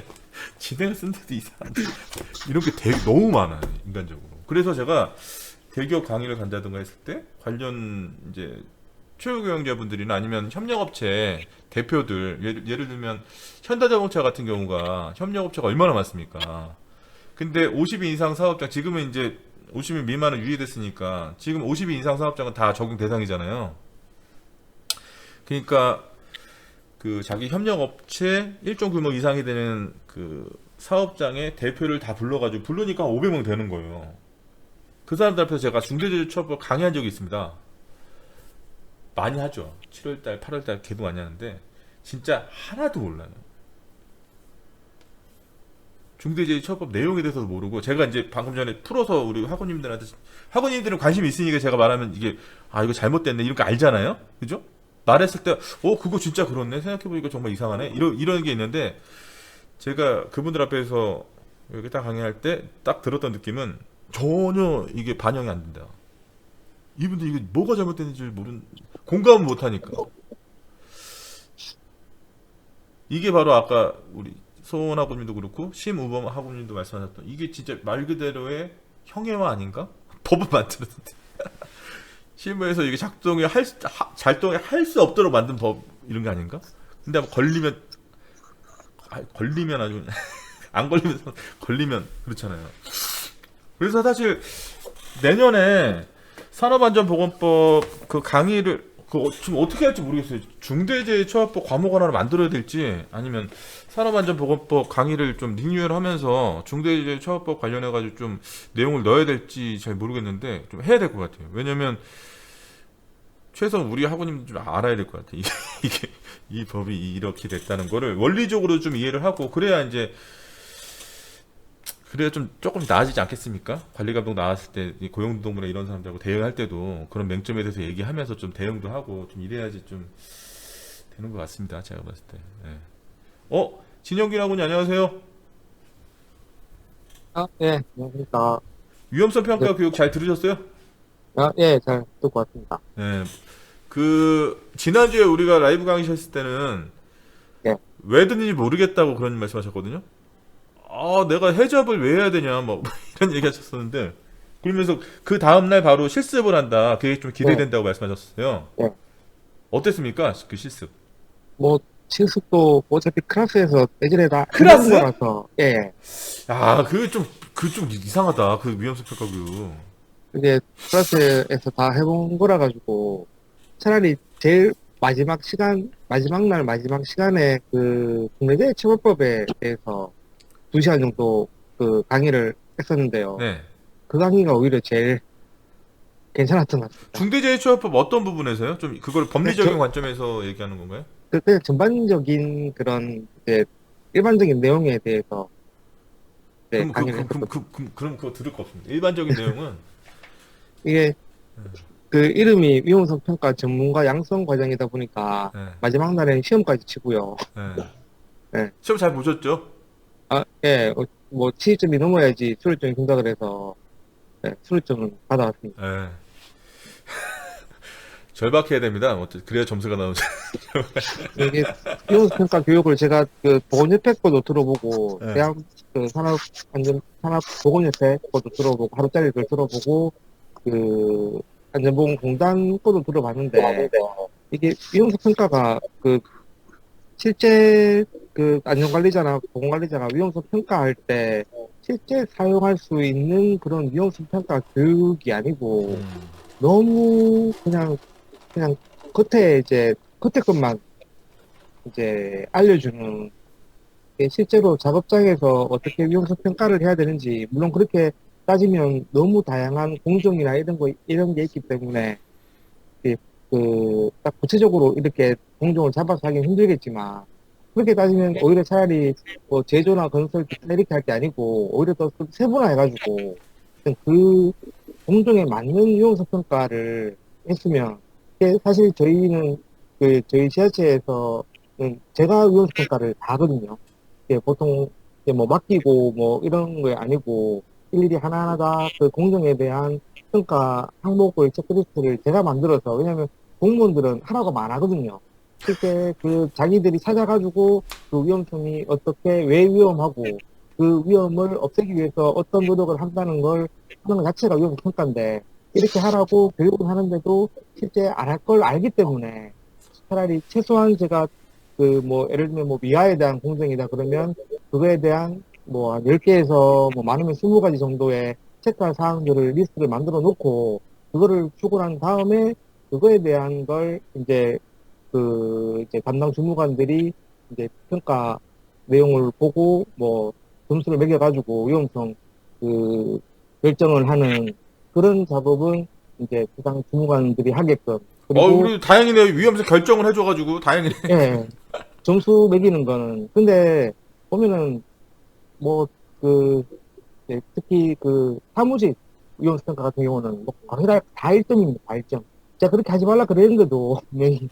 지네가 쓴 데도 이상한데 이런 게 되게 너무 많아요 인간적으로. 그래서 제가 대기업 강의를 간다든가 했을 때 관련 이제 최고경영자분들이나 아니면 협력업체 대표들 예를 들면 현대자동차 같은 경우가 협력업체가 얼마나 많습니까? 근데 50인 이상 사업장 지금은 이제 50인 미만은 유예됐으니까 지금 50인 이상 사업장은 다 적용 대상이잖아요. 그러니까 그 자기 협력업체 일정 규모 이상이 되는 그 사업장의 대표를 다 불러가지고 부르니까 500명 되는 거예요. 그 사람들 앞에서 제가 중대재해처벌 강의한 적이 있습니다. 많이 하죠. 7월달, 8월달 개도 많이 하는데 진짜 하나도 몰라요. 중대재해처벌 내용에 대해서도 모르고 제가 이제 방금 전에 풀어서 우리 학우님들한테 학우님들은 관심이 있으니까 제가 말하면 이게 이거 잘못됐네 이런 거 알잖아요. 그죠? 말했을 때 그거 진짜 그렇네 생각해보니까 정말 이상하네 이런 게 있는데 제가 그분들 앞에서 여기 딱 강의할 때 딱 들었던 느낌은 전혀 이게 반영이 안 된다. 이분들 이게 뭐가 잘못됐는지 공감을 못하니까. 이게 바로 아까 우리 소원 학우님도 그렇고 심우범 학우님도 말씀하셨던 이게 진짜 말 그대로의 형해화 아닌가? 법을 만들었는데 실무에서 이게 작동을 할 수 없도록 만든 법 이런 게 아닌가? 근데 한번 걸리면 아주 그냥 안 걸리면 그렇잖아요. 그래서 사실 내년에 산업안전보건법 그 강의를 좀 어떻게 할지 모르겠어요. 중대재해처벌법 과목 하나를 만들어야 될지 아니면 산업안전보건법 강의를 좀 리뉴얼하면서 중대재해처벌법 관련해가지고 좀 내용을 넣어야 될지 잘 모르겠는데 좀 해야 될 것 같아요. 왜냐면 최소한 우리 학우님도 좀 알아야 될 것 같아요. 이게 이 법이 이렇게 됐다는 거를 원리적으로 좀 이해를 하고 그래야 좀 조금 나아지지 않겠습니까? 관리감독 나왔을 때 고용노동부나 이런 사람들하고 대응할 때도 그런 맹점에 대해서 얘기하면서 좀 대응도 하고 좀 이래야지 좀 되는 것 같습니다. 제가 봤을 때. 네. 진영균 학우님 안녕하세요. 예, 안녕하십니까. 위험성 평가 네. 교육 잘 들으셨어요? 예, 잘 듣고 왔습니다. 네. 지난주에 우리가 라이브 강의하셨을 때는 네. 왜 듣는지 모르겠다고 그런 말씀 하셨거든요. 내가 해접을 왜 해야 되냐, 이런 얘기 하셨었는데, 그러면서 그 다음날 바로 실습을 한다. 그게 좀 기대된다고 말씀하셨어요. 네. 어땠습니까? 그 실습. 실습도 어차피 클래스에서 예전에 다 클래스? 해본 거라서, 예. 그게 좀 이상하다. 그 위험성 평가 교육. 이게 클래스에서 다 해본 거라 가지고, 차라리 제일 마지막 시간에 그 국내재해처벌법에 대해서 2시간 정도 그 강의를 했었는데요. 네. 그 강의가 오히려 제일 괜찮았던 것 같습니다. 중대재해처벌법 어떤 부분에서요? 좀 그걸 법리적인 저- 관점에서 얘기하는 건가요? 그냥 전반적인 그런 이제 일반적인 내용에 대해서 강의를 했었거든요. 그럼 그거 들을 거 없습니다. 일반적인 내용은 이게 그 이름이 위험성 평가 전문가 양성 과정이다 보니까 네. 마지막 날에는 시험까지 치고요. 네. 네. 시험 잘 보셨죠? 예, 취직점이 넘어야지 수료증이 준다 그래서 수료증은 받아왔습니다. 네. 절박해야 됩니다. 그래야 점수가 나오죠. 이게 위험성 평가 교육을 제가 그 보건협회 거도 들어보고 네. 대학 그 산업보건협회 거도 들어보고 하루짜리 걸 들어보고 그 안전보건공단 거도 들어봤는데 이게 위험성 평가가 그 실제 그 안전관리자나 보건관리자가 위험성 평가할 때 실제 사용할 수 있는 그런 위험성 평가 교육이 아니고 너무 그냥 겉에 것만 이제 알려주는 게 실제로 작업장에서 어떻게 위험성 평가를 해야 되는지 물론 그렇게 따지면 너무 다양한 공정이나 이런 게 있기 때문에 딱 구체적으로 이렇게 공정을 잡아서 하긴 힘들겠지만 그렇게 따지면 오히려 차라리 뭐 제조나 건설 기타 이렇게 할 게 아니고 오히려 더 세분화해가지고 그 공정에 맞는 위험성 평가를 했으면 이게 사실 저희는 저희 지자체에서는 제가 위험성 평가를 다 하거든요. 이게 보통 이제 뭐 맡기고 뭐 이런 게 아니고 일일이 하나하나 다 그 공정에 대한 평가 항목을 체크리스트를 제가 만들어서 왜냐면 공무원들은 하라고 안 하거든요. 실제 그 자기들이 찾아가지고 그 위험성이 어떻게 왜 위험하고 그 위험을 없애기 위해서 어떤 노력을 한다는 걸 하는 것 자체가 위험 평가인데 이렇게 하라고 교육을 하는데도 실제 안 할 걸 알기 때문에 차라리 최소한 제가 그 뭐 예를 들면 뭐 미화에 대한 공정이다 그러면 그거에 대한 뭐 한 10개에서 뭐 많으면 20가지 정도의 체크할 사항들을 리스트를 만들어 놓고 그거를 주고 난 다음에 그거에 대한 걸 이제 이제 담당 주무관들이 이제 평가 내용을 보고 뭐 점수를 매겨가지고 위험성 결정을 하는 그런 작업은 이제 부당 주무관들이 하게끔 그리고 우리 다행이네. 위험성 결정을 해줘가지고 다행이네. 예 점수 매기는 거는 근데 보면은 뭐 특히 사무직 위험성 평가 같은 경우는 뭐 거의 다 1점입니다. 다 1점. 제가 그렇게 하지 말라 그랬는데도 분명히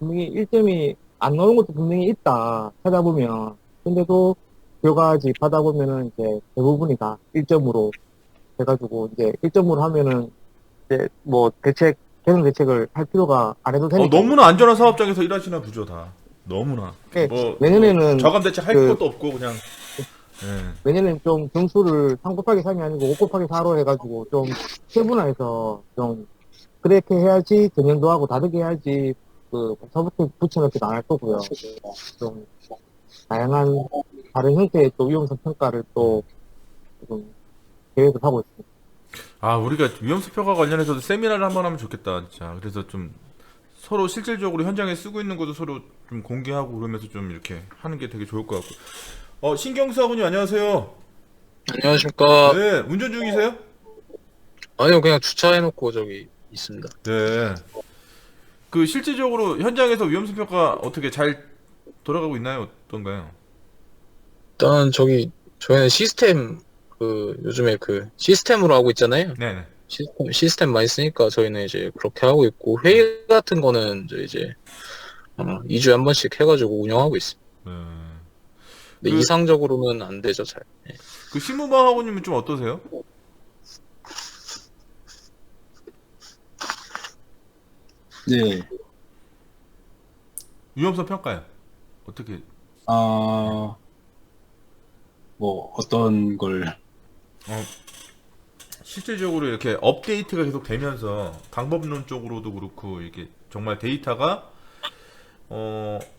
1점이 안 나오는 것도 분명히 있다 찾아보면 근데도 결과지 받아보면은 이제 대부분이 다 1점으로 해가지고 이제 1점으로 하면은 이제 뭐 개선 대책을 할 필요가 안 해도 되니까 너무나 안전한 사업장에서 일하시나 보죠, 다. 너무나. 네, 뭐 내년에는 저감 대책 할 것도 없고 그냥. 예. 내년에는 좀 점수를 3 곱하기 3이 아니고 5 곱하기 4로 해가지고 좀 세분화해서 좀 그렇게 해야지 전년도 하고 다르게 해야지 서부터 붙여넣기도 안 할 거고요. 좀 다양한 다른 형태의 또 위험성 평가를 또 지금 계획을 하고 있습니다. 우리가 위험성 평가 관련해서도 세미나를 한번 하면 좋겠다, 진짜. 그래서 좀 서로 실질적으로 현장에 쓰고 있는 것도 서로 좀 공개하고 그러면서 좀 이렇게 하는 게 되게 좋을 것 같고. 신경수 아버님 안녕하세요. 안녕하십니까. 네, 운전 중이세요? 아니요, 그냥 주차해놓고 저기 있습니다. 네. 실질적으로 현장에서 위험성 평가 어떻게 잘 돌아가고 있나요? 어떤가요? 일단 저희는 요즘에 시스템으로 하고 있잖아요. 네네. 시스템 많이 쓰니까 저희는 이제 그렇게 하고 있고, 회의 같은 거는 이제 2주에 한 번씩 해가지고 운영하고 있습니다. 네. 근데 이상적으로는 안 되죠, 잘. 네. 신무방 학우님은 좀 어떠세요? 네. 위험성 평가요. 어떻게? 뭐 어떤 걸 실질적으로 이렇게 업데이트가 계속 되면서 방법론 쪽으로도 그렇고 이게 정말 데이터가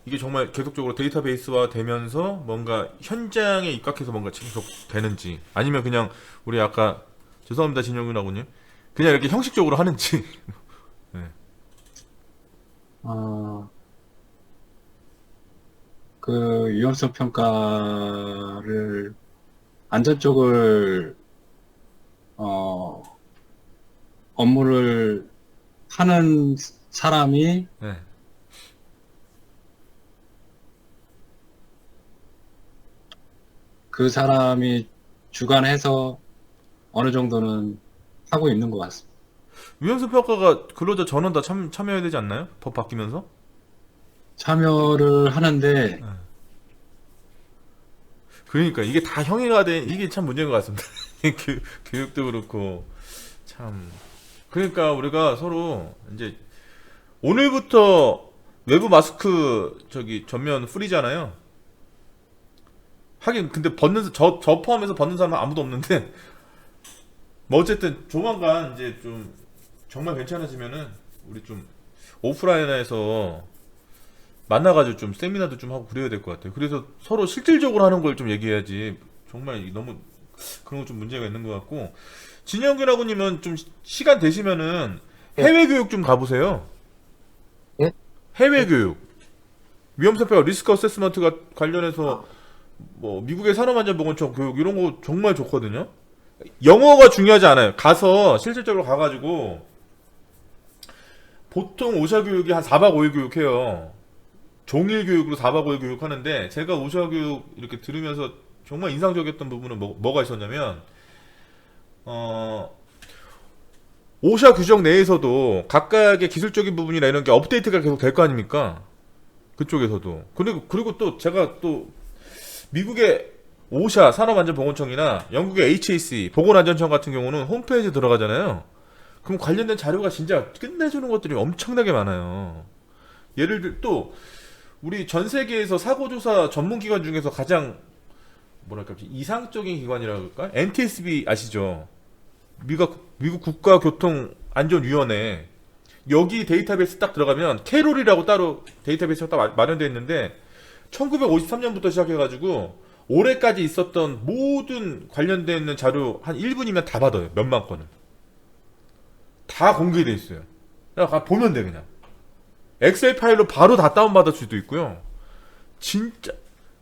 이게 정말 계속적으로 데이터베이스화 되면서 뭔가 현장에 입각해서 뭔가 계속 되는지 아니면 그냥 우리 아까 죄송합니다 진영균 아고님 그냥 이렇게 형식적으로 하는지. 네. 위험성 평가를 안전 쪽을 업무를 하는 사람이 네. 그 사람이 주관해서 어느 정도는 하고 있는 것 같습니다. 위험성 평가가 근로자 전원 다 참여해야 되지 않나요? 법 바뀌면서? 참여를 하는데 네. 그러니까 이게 다 형해가 된 이게 참 문제인 것 같습니다. 교육도 그렇고 참 그러니까 우리가 서로 이제 오늘부터 외부 마스크 전면 프리잖아요. 하긴 근데 저 포함해서 벗는 사람은 아무도 없는데 뭐 어쨌든 조만간 이제 좀 정말 괜찮아지면은 우리 좀 오프라인에서 만나가지고 좀 세미나도 좀 하고 그래야 될 것 같아요. 그래서 서로 실질적으로 하는 걸 좀 얘기해야지. 정말 너무 그런 거 좀 문제가 있는 것 같고. 진영균하고님은 좀 시간 되시면은 해외 교육 좀 가보세요. 예? 해외 교육. 위험선폐와 리스크 어세스먼트가 관련해서 뭐 미국의 산업안전보건청 교육 이런 거 정말 좋거든요. 영어가 중요하지 않아요. 가서 실질적으로 가가지고 보통 오샤 교육이 한 4박 5일 교육해요. 종일 교육으로 4박 5일 교육하는데 제가 오샤 교육 이렇게 들으면서 정말 인상적이었던 부분은 뭐가 있었냐면 오샤 규정 내에서도 각각의 기술적인 부분이나 이런 게 업데이트가 계속 될 거 아닙니까? 그쪽에서도. 그리고 또 제가 또 미국의 오샤 산업안전보건청이나 영국의 HAC 보건안전청 같은 경우는 홈페이지에 들어가잖아요. 그럼 관련된 자료가 진짜 끝내주는 것들이 엄청나게 많아요. 예를 들 또 우리 전 세계에서 사고조사 전문기관 중에서 가장 뭐랄까 이상적인 기관이라고 할까? NTSB 아시죠? 미국 국가교통안전위원회. 여기 데이터베이스 딱 들어가면 캐롤이라고 따로 데이터베이스가 딱 마련되어 있는데 1953년부터 시작해가지고 올해까지 있었던 모든 관련되어 있는 자료 한 1분이면 다 받아요. 몇만 건을. 다 공개되어 있어요. 그냥 보면 돼 그냥. 엑셀 파일로 바로 다 다운받을 수도 있고요. 진짜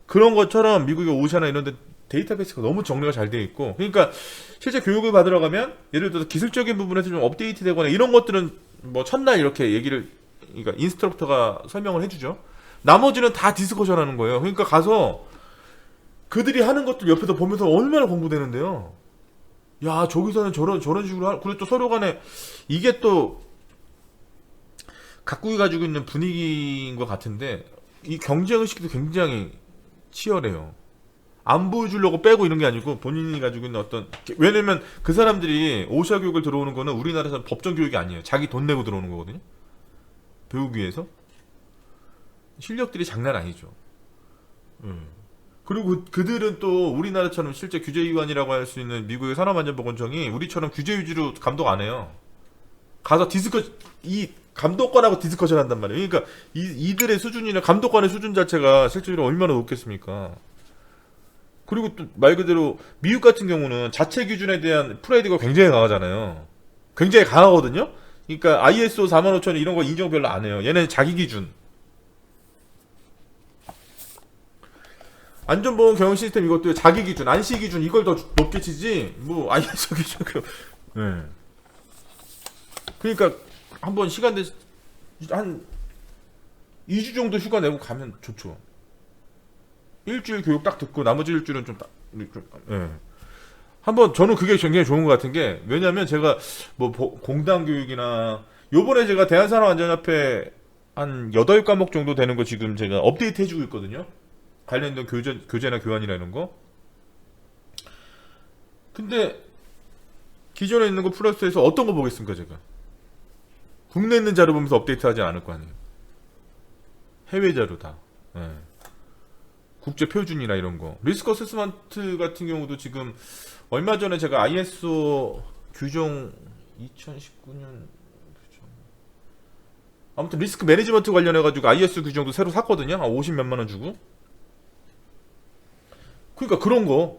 그런 것처럼 미국의 오샤나 이런 데 데이터베이스가 너무 정리가 잘 되어 있고, 그러니까 실제 교육을 받으러 가면 예를 들어서 기술적인 부분에서 좀 업데이트 되거나 이런 것들은 뭐 첫날 이렇게 얘기를, 그러니까 인스트럭터가 설명을 해주죠. 나머지는 다 디스커션 하는 거예요. 그러니까 가서 그들이 하는 것들 옆에서 보면서 얼마나 공부되는데요. 야, 저기서는 저런 식으로 그리고 또 서로 간에 이게 또 각국이 가지고 있는 분위기인 것 같은데 이 경쟁의식도 굉장히 치열해요. 안 보여주려고 빼고 이런 게 아니고 본인이 가지고 있는 어떤, 왜냐면 그 사람들이 오샤 교육을 들어오는 거는 우리나라에서는 법정 교육이 아니에요. 자기 돈 내고 들어오는 거거든요. 배우기 위해서. 실력들이 장난 아니죠. 그리고 그들은 또 우리나라처럼 실제 규제기관이라고 할 수 있는 미국의 산업안전보건청이 우리처럼 규제 위주로 감독 안 해요. 가서 이 감독관하고 디스커션 한단 말이에요. 그러니까 이들의 수준이나 감독관의 수준 자체가 실제로 얼마나 높겠습니까? 그리고 또 말 그대로 미국 같은 경우는 자체 기준에 대한 프라이드가 굉장히 강하잖아요. 굉장히 강하거든요. 그러니까 ISO 45000 이런 거 인정 별로 안 해요. 얘는 자기 기준. 안전보험 경영 시스템 이것도 자기 기준, 안시 기준 이걸 더 높게 치지 뭐 ISO 기준 네. 그러니까 한번 시간 한 2주 정도 휴가 내고 가면 좋죠. 일주일 교육 딱 듣고 나머지 일주일은 예. 한번 저는 그게 굉장히 좋은 것 같은 게, 왜냐면 제가 뭐 공단 교육이나 요번에 제가 대한산업안전협회 한 8과목 정도 되는 거 지금 제가 업데이트 해주고 있거든요. 관련된 교재나 교환이나 이런 거. 근데 기존에 있는 거 플러스해서 어떤 거 보겠습니까 제가? 국내에 있는 자료 보면서 업데이트 하지 않을 거 아니에요. 해외 자료 다. 예. 국제 표준이나 이런 거. 리스크 어세스먼트 같은 경우도 지금 얼마 전에 제가 ISO 규정 2019년 아무튼 리스크 매니지먼트 관련해 가지고 ISO 규정도 새로 샀거든요. 한 50 몇만 원 주고. 그러니까 그런 거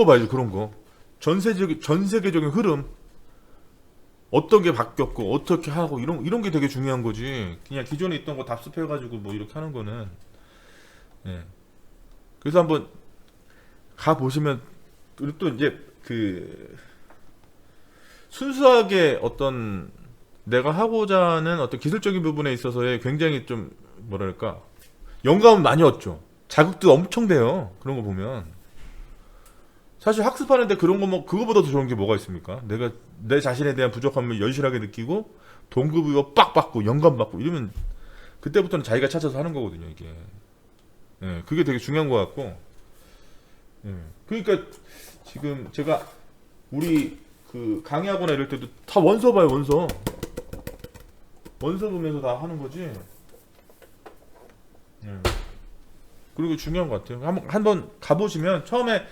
봐야지. 그런 거. 전 세계적인 흐름. 어떤 게 바뀌었고 어떻게 하고 이런 게 되게 중요한 거지. 그냥 기존에 있던 거 답습해 가지고 뭐 이렇게 하는 거는. 예. 그래서 한번 가 보시면, 그리고 또 이제 그 순수하게 어떤 내가 하고자 하는 어떤 기술적인 부분에 있어서의 굉장히 좀 뭐랄까 영감은 많이 얻죠. 자극도 엄청 돼요. 그런 거 보면 사실 학습하는데 그런 거 뭐 그거보다 더 좋은 게 뭐가 있습니까? 내가 내 자신에 대한 부족함을 열실하게 느끼고 동급이고 빡 받고 영감 받고 이러면 그때부터는 자기가 찾아서 하는 거거든요. 이게. 예, 그게 되게 중요한 것 같고, 예, 그러니까 지금 제가 우리 그 강의하거나 이럴 때도 다 원서 봐요. 원서 보면서 다 하는 거지. 예. 그리고 중요한 것 같아요. 한번 가보시면 처음에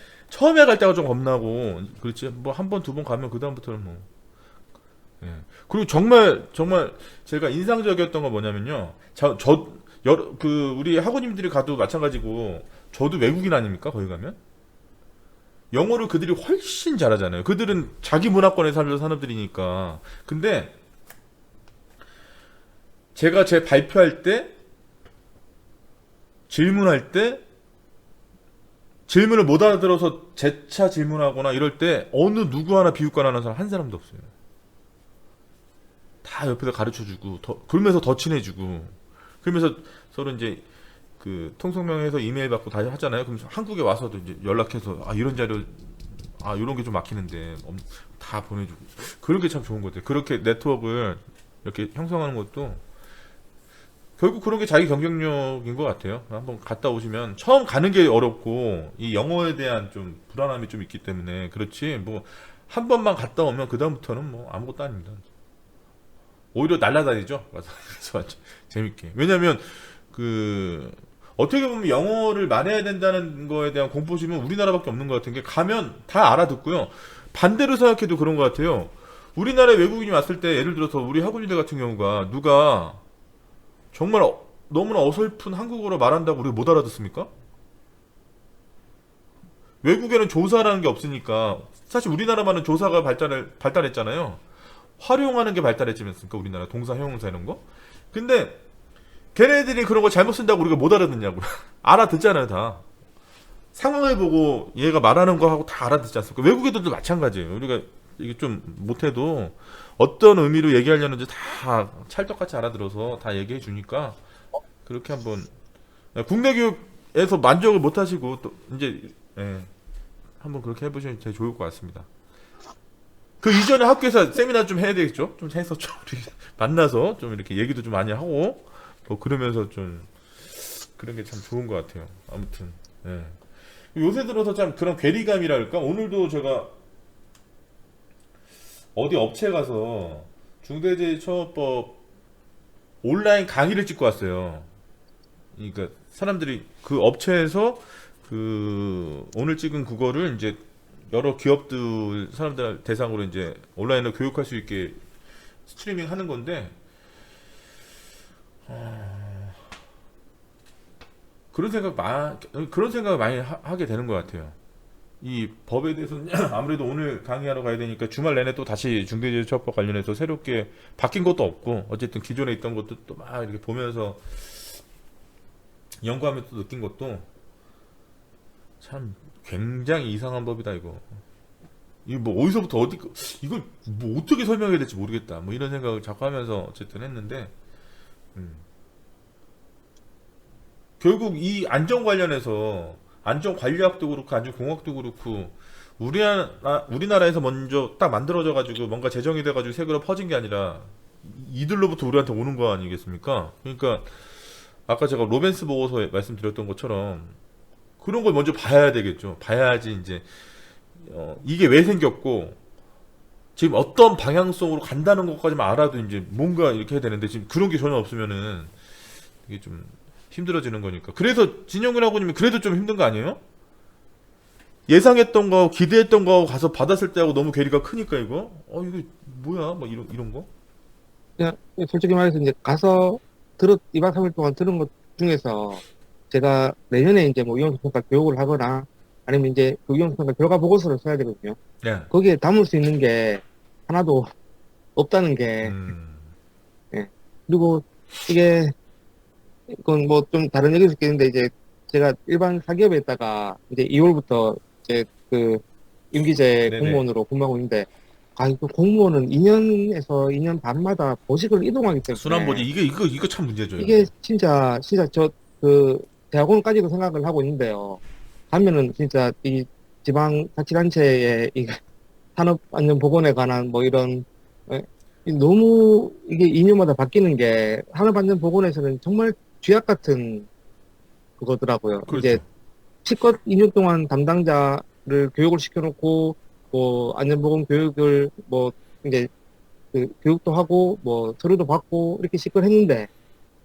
갈 때가 좀 겁나고 그렇지. 뭐 한 번 두 번 가면 그 다음부터는 뭐 예. 그리고 정말 정말 제가 인상적이었던 건 뭐냐면요. 우리 학우님들이 가도 마찬가지고 저도 외국인 아닙니까? 거기 가면 영어를 그들이 훨씬 잘하잖아요. 그들은 자기 문화권에 살던 사람들이니까. 근데 제가 제 발표할 때 질문할 때 질문을 못 알아들어서 재차 질문하거나 이럴 때 어느 누구 하나 비웃거나 하는 사람 한 사람도 없어요. 다 옆에서 가르쳐주고 그러면서 더 친해지고 그러면서 서로 이제 그 통성명에서 이메일 받고 다 하잖아요. 그럼 한국에 와서도 이제 연락해서 이런 자료 이런 게 좀 막히는데 다 보내주고 그런 게 참 좋은 것 같아요. 그렇게 네트워크를 이렇게 형성하는 것도 결국 그런 게 자기 경쟁력인 것 같아요. 한번 갔다 오시면 처음 가는 게 어렵고 이 영어에 대한 좀 불안함이 좀 있기 때문에 그렇지 뭐 한 번만 갔다 오면 그 다음부터는 뭐 아무것도 아닙니다. 오히려 날라다니죠. 그래서 재밌게. 왜냐면 어떻게 보면 영어를 말해야 된다는 거에 대한 공포심은 우리나라밖에 없는 것 같은 게 가면 다 알아듣고요. 반대로 생각해도 그런 것 같아요. 우리나라에 외국인이 왔을 때 예를 들어서 우리 학우님들 같은 경우가 누가 정말 너무나 어설픈 한국어로 말한다고 우리가 못 알아듣습니까? 외국에는 조사라는 게 없으니까 사실 우리나라만은 조사가 발달했잖아요. 활용하는 게 발달했지 않습니까? 우리나라 동사, 형용사 이런 거. 근데 걔네들이 그런 거 잘못 쓴다고 우리가 못 알아듣냐고. 알아듣잖아요, 다. 상황을 보고 얘가 말하는 거 하고 다 알아듣지 않습니까? 외국 애들도 마찬가지예요. 우리가 이게 좀 못해도 어떤 의미로 얘기하려는지 다 찰떡같이 알아들어서 다 얘기해 주니까 그렇게 한번 국내 교육에서 만족을 못 하시고 또 이제 한번 그렇게 해보시면 제일 좋을 것 같습니다. 그 이전에 학교에서 세미나 좀 해야 되겠죠? 좀 해서 좀 만나서 좀 이렇게 얘기도 좀 많이 하고 뭐 그러면서 좀 그런 게 참 좋은 것 같아요. 아무튼 요새 들어서 참 그런 괴리감이랄까? 오늘도 제가 어디 업체 가서 중대재해처벌법 온라인 강의를 찍고 왔어요. 그러니까 사람들이 그 업체에서 오늘 찍은 그거를 이제 여러 기업들 사람들 대상으로 이제 온라인으로 교육할 수 있게 스트리밍 하는 건데 그런 생각을 많이 하게 되는 것 같아요. 이 법에 대해서는 아무래도 오늘 강의하러 가야 되니까 주말 내내 또 다시 중대재해처벌법 관련해서 새롭게 바뀐 것도 없고 어쨌든 기존에 있던 것도 또 막 이렇게 보면서 연구하면서 또 느낀 것도 참 굉장히 이상한 법이다 이거. 이거 뭐 어디서부터 이걸 뭐 어떻게 설명해야 될지 모르겠다. 뭐 이런 생각을 자꾸 하면서 어쨌든 했는데 결국 이 안전 관련해서 안전관리학도 그렇고 안전공학도 그렇고 우리나라에서 먼저 딱 만들어져 가지고 뭔가 제정이 돼 가지고 세계로 퍼진 게 아니라 이들로부터 우리한테 오는 거 아니겠습니까? 그러니까 아까 제가 로벤스 보고서에 말씀드렸던 것처럼 그런 걸 먼저 봐야 되겠죠. 봐야지 이제 이게 왜 생겼고 지금 어떤 방향성으로 간다는 것까지만 알아도 이제 뭔가 이렇게 해야 되는데 지금 그런 게 전혀 없으면은 이게 좀 힘들어지는 거니까. 그래서 진영근 학우님이 그래도 좀 힘든 거 아니에요? 예상했던 거, 기대했던 거 가서 받았을 때하고 너무 괴리가 크니까 이거. 이거 뭐야? 뭐 이런 거. 그냥 솔직히 말해서 이제 가서 2박 3일 동안 들은 것 중에서 제가 내년에 이제 뭐 위험성평가 교육을 하거나 아니면 이제 그 위험성평가 결과 보고서를 써야 되거든요. 네. 거기에 담을 수 있는 게 하나도 없다는 게 그리고 이게 이건 뭐 좀 다른 얘기일 수 있겠는데 이제 제가 일반 사기업에 있다가 이제 2월부터 이제 그 임기제 네네. 공무원으로 근무하고 있는데 그 공무원은 2년에서 2년 반마다 보직을 이동하기 때문에 순환보지 이거 참 문제죠. 이게 진짜 저 그 대학원까지도 생각을 하고 있는데요. 가면은 진짜 이 지방자치단체의 이 산업안전보건에 관한 뭐 이런 너무 이게 2년마다 바뀌는 게 산업안전보건에서는 정말 쥐약 같은 그거더라고요. 그렇죠. 이제 실컷 2년 동안 담당자를 교육을 시켜놓고 뭐 안전보건 교육을 뭐 이제 그 교육도 하고 뭐 서류도 받고 이렇게 실컷 했는데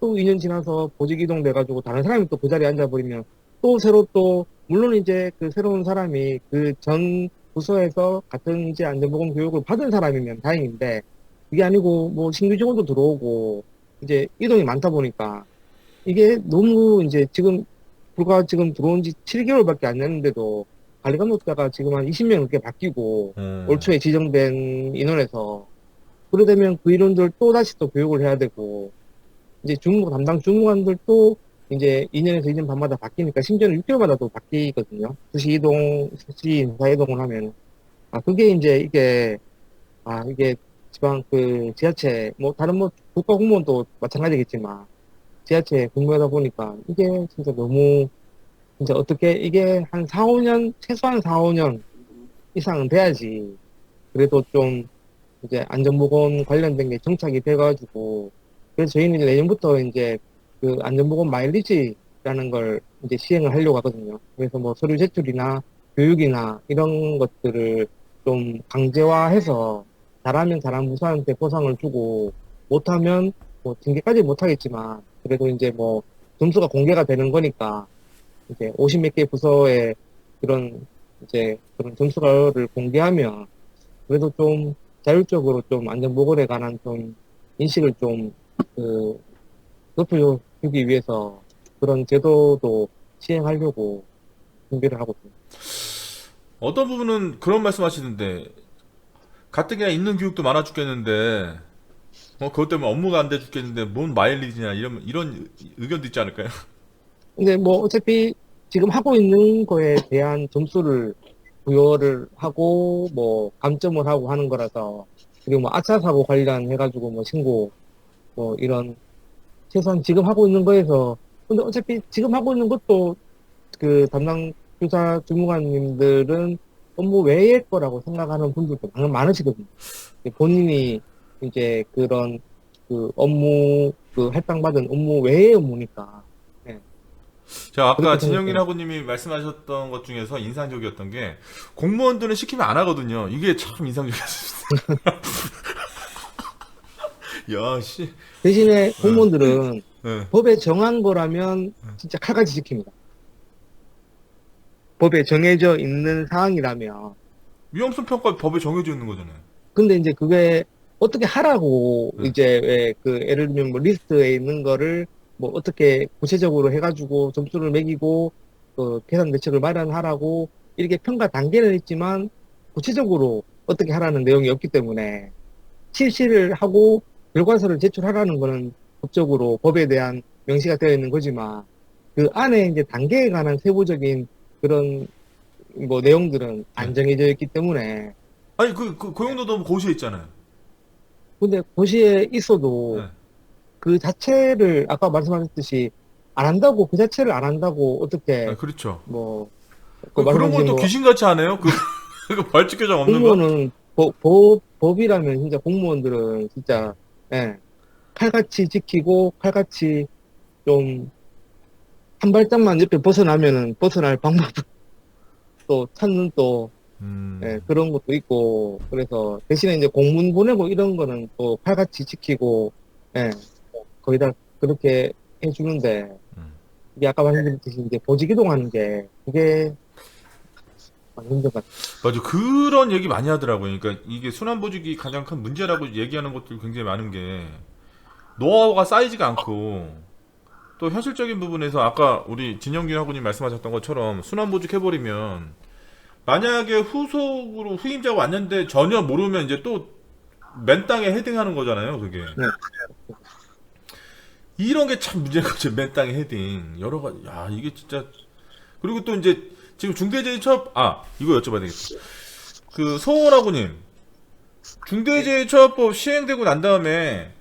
또 2년 지나서 보직 이동돼가지고 다른 사람이 또 그 자리에 앉아버리면 또 새로 또 물론 이제 그 새로운 사람이 그 전 부서에서 같은 이제 안전보건 교육을 받은 사람이면 다행인데 그게 아니고 뭐 신규 직원도 들어오고 이제 이동이 많다 보니까 이게 너무 이제 지금 불과 지금 들어온 지 7개월밖에 안 됐는데도 관리 감독자가 지금 한 20명 넘게 바뀌고 올 초에 지정된 인원에서 그러다 보면 그 인원들 또 다시 또 교육을 해야 되고 이제 담당 주무관들도 이제 2년에서 2년 반마다 바뀌니까 심지어는 6개월마다 또 바뀌거든요. 수시 이동, 수시 인사 이동을 하면 그게 이제 이게 지방 그 지자체 뭐 다른 뭐 국가 공무원도 마찬가지겠지만 지자체에 근무하다 보니까 이게 진짜 너무 진짜 어떻게 이게 한 4, 5년 최소한 4, 5년 이상은 돼야지 그래도 좀 이제 안전보건 관련된 게 정착이 돼가지고 그래서 저희는 이제 내년부터 이제 그 안전보건 마일리지라는 걸 이제 시행을 하려고 하거든요. 그래서 뭐 서류 제출이나 교육이나 이런 것들을 좀 강제화해서 잘하면 잘한 부서한테 보상을 주고 못하면 뭐 징계까지 못하겠지만 그래도 이제 뭐 점수가 공개가 되는 거니까 이제 50 몇 개 부서의 그런 이제 그런 점수를 공개하면 그래도 좀 자율적으로 좀 안전보건에 관한 좀 인식을 좀 높여주기 위해서 그런 제도도 시행하려고 준비를 하고 있습니다. 어떤 부분은 그런 말씀하시는데 가뜩이나 있는 교육도 많아 죽겠는데 그것 때문에 업무가 안 돼 죽겠는데 뭔 마일리지냐 이런 의견도 있지 않을까요? 근데 뭐 어차피 지금 하고 있는 거에 대한 점수를 부여를 하고 뭐 감점을 하고 하는 거라서 그리고 뭐 아차 사고 관련해가지고 뭐 신고 뭐 이런 최소한 지금 하고 있는 거에서 근데 어차피 지금 하고 있는 것도 그 담당 교사 주무관님들은 업무 외의 거라고 생각하는 분들도 많으시거든요. 본인이 이제 그런 그 업무 그 할당받은 업무 외의 업무니까. 네. 제가 아까 그렇게 진영민 생각해요. 하고님이 말씀하셨던 것 중에서 인상적이었던 게 공무원들은 시키면 안 하거든요. 이게 참 인상적이었어요. 야, 씨. 대신에 공무원들은 네. 법에 정한 거라면 진짜 칼같이 지킵니다. 법에 정해져 있는 사항이라면. 위험성 평가 법에 정해져 있는 거잖아요. 근데 이제 그게 어떻게 하라고 네. 이제 왜 그 예를 들면 뭐 리스트에 있는 거를 뭐 어떻게 구체적으로 해가지고 점수를 매기고 그 계산 대책을 마련하라고 이렇게 평가 단계는 있지만 구체적으로 어떻게 하라는 내용이 없기 때문에 실시를 하고 결과서를 제출하라는 거는 법적으로 법에 대한 명시가 되어 있는 거지만 그 안에 이제 단계에 관한 세부적인 그런 뭐 내용들은 안 정해져 있기 때문에 아니, 고용노동 고시에 있잖아요. 근데 고시에 있어도 네. 그 자체를 아까 말씀하셨듯이 안 한다고 그 자체를 안 한다고 어떻게 네, 그렇죠. 뭐 그런 건 말씀하신 또 뭐 귀신같이 하네요. 그 벌칙 규정 없는 거? 공무원은 법이라면 진짜 공무원들은 진짜 예, 칼같이 지키고 칼같이 좀 한 발짝만 옆에 벗어나면은 벗어날 방법을 또 찾는 또 예, 그런 것도 있고 그래서 대신에 이제 공문 보내고 이런 거는 또 칼같이 지키고 예, 거의 다 그렇게 해주는데 이게 아까 말씀드렸듯이 이제 보직 이동하는 게 그게 많이 힘든 것 같아요. 맞아. 그런 얘기 많이 하더라고요. 그러니까 이게 순환보직이 가장 큰 문제라고 얘기하는 것들이 굉장히 많은 게 노하우가 쌓이지가 않고 또 현실적인 부분에서 아까 우리 진영균 학우님 말씀하셨던 것처럼 순환보직 해버리면 만약에 후속으로 후임자가 왔는데 전혀 모르면 이제 또 맨땅에 헤딩하는 거잖아요. 그게. 네. 이런 게 참 문제인 거죠. 맨땅에 헤딩. 여러 가지. 야, 이게 진짜. 그리고 또 이제 지금 중대재해처벌 이거 여쭤봐야 되겠다. 그 소원하고님 중대재해처벌법 시행되고 난 다음에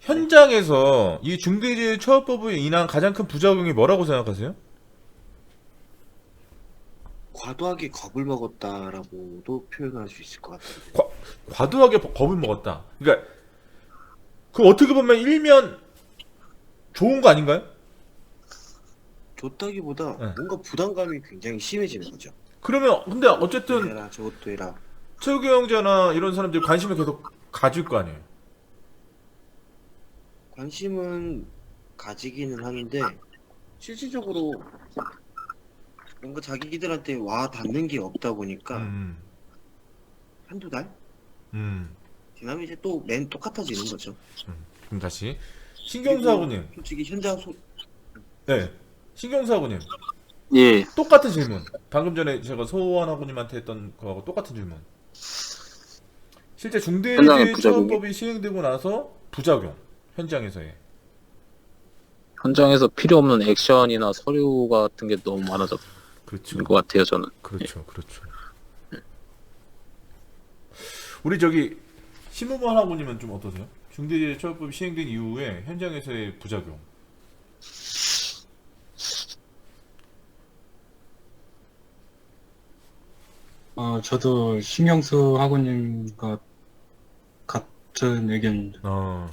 현장에서 이 중대재해처벌법에 인한 가장 큰 부작용이 뭐라고 생각하세요? 과도하게 겁을 먹었다라고도 표현할 수 있을 것 같아요. 과도하게 겁을 먹었다. 그러니까 그 어떻게 보면 일면 좋은 거 아닌가요? 좋다기보다 네. 뭔가 부담감이 굉장히 심해지는 거죠. 그러면 근데 이것도 어쨌든 해라 저것도 해라. 체육경제나 이런 사람들이 관심을 계속 가질 거 아니에요. 관심은 가지기는 하는데 실질적으로 뭔가 자기들한테 와 닿는 게 없다 보니까 음, 한두 달 음. 지나면 이제 또 맨 똑같아지는 거죠. 그럼 다시 신경사하고님, 솔직히 현장 네, 신경사하고님 예. 똑같은 질문. 방금 전에 제가 소원하고님한테 했던 거하고 똑같은 질문. 실제 현장의 중대재해 부작용이? 처벌법이 시행되고 나서 부작용 현장에서의. 현장에서 필요 없는 액션이나 서류 같은 게 너무 많아졌던 그렇죠. 것 같아요, 저는. 그렇죠. 그렇죠. 우리 저기 신무만 하고님은 좀 어떠세요? 중대재해처벌법이 시행된 이후에 현장에서의 부작용. 저도 신경수 하고님과 같은 의견입니다.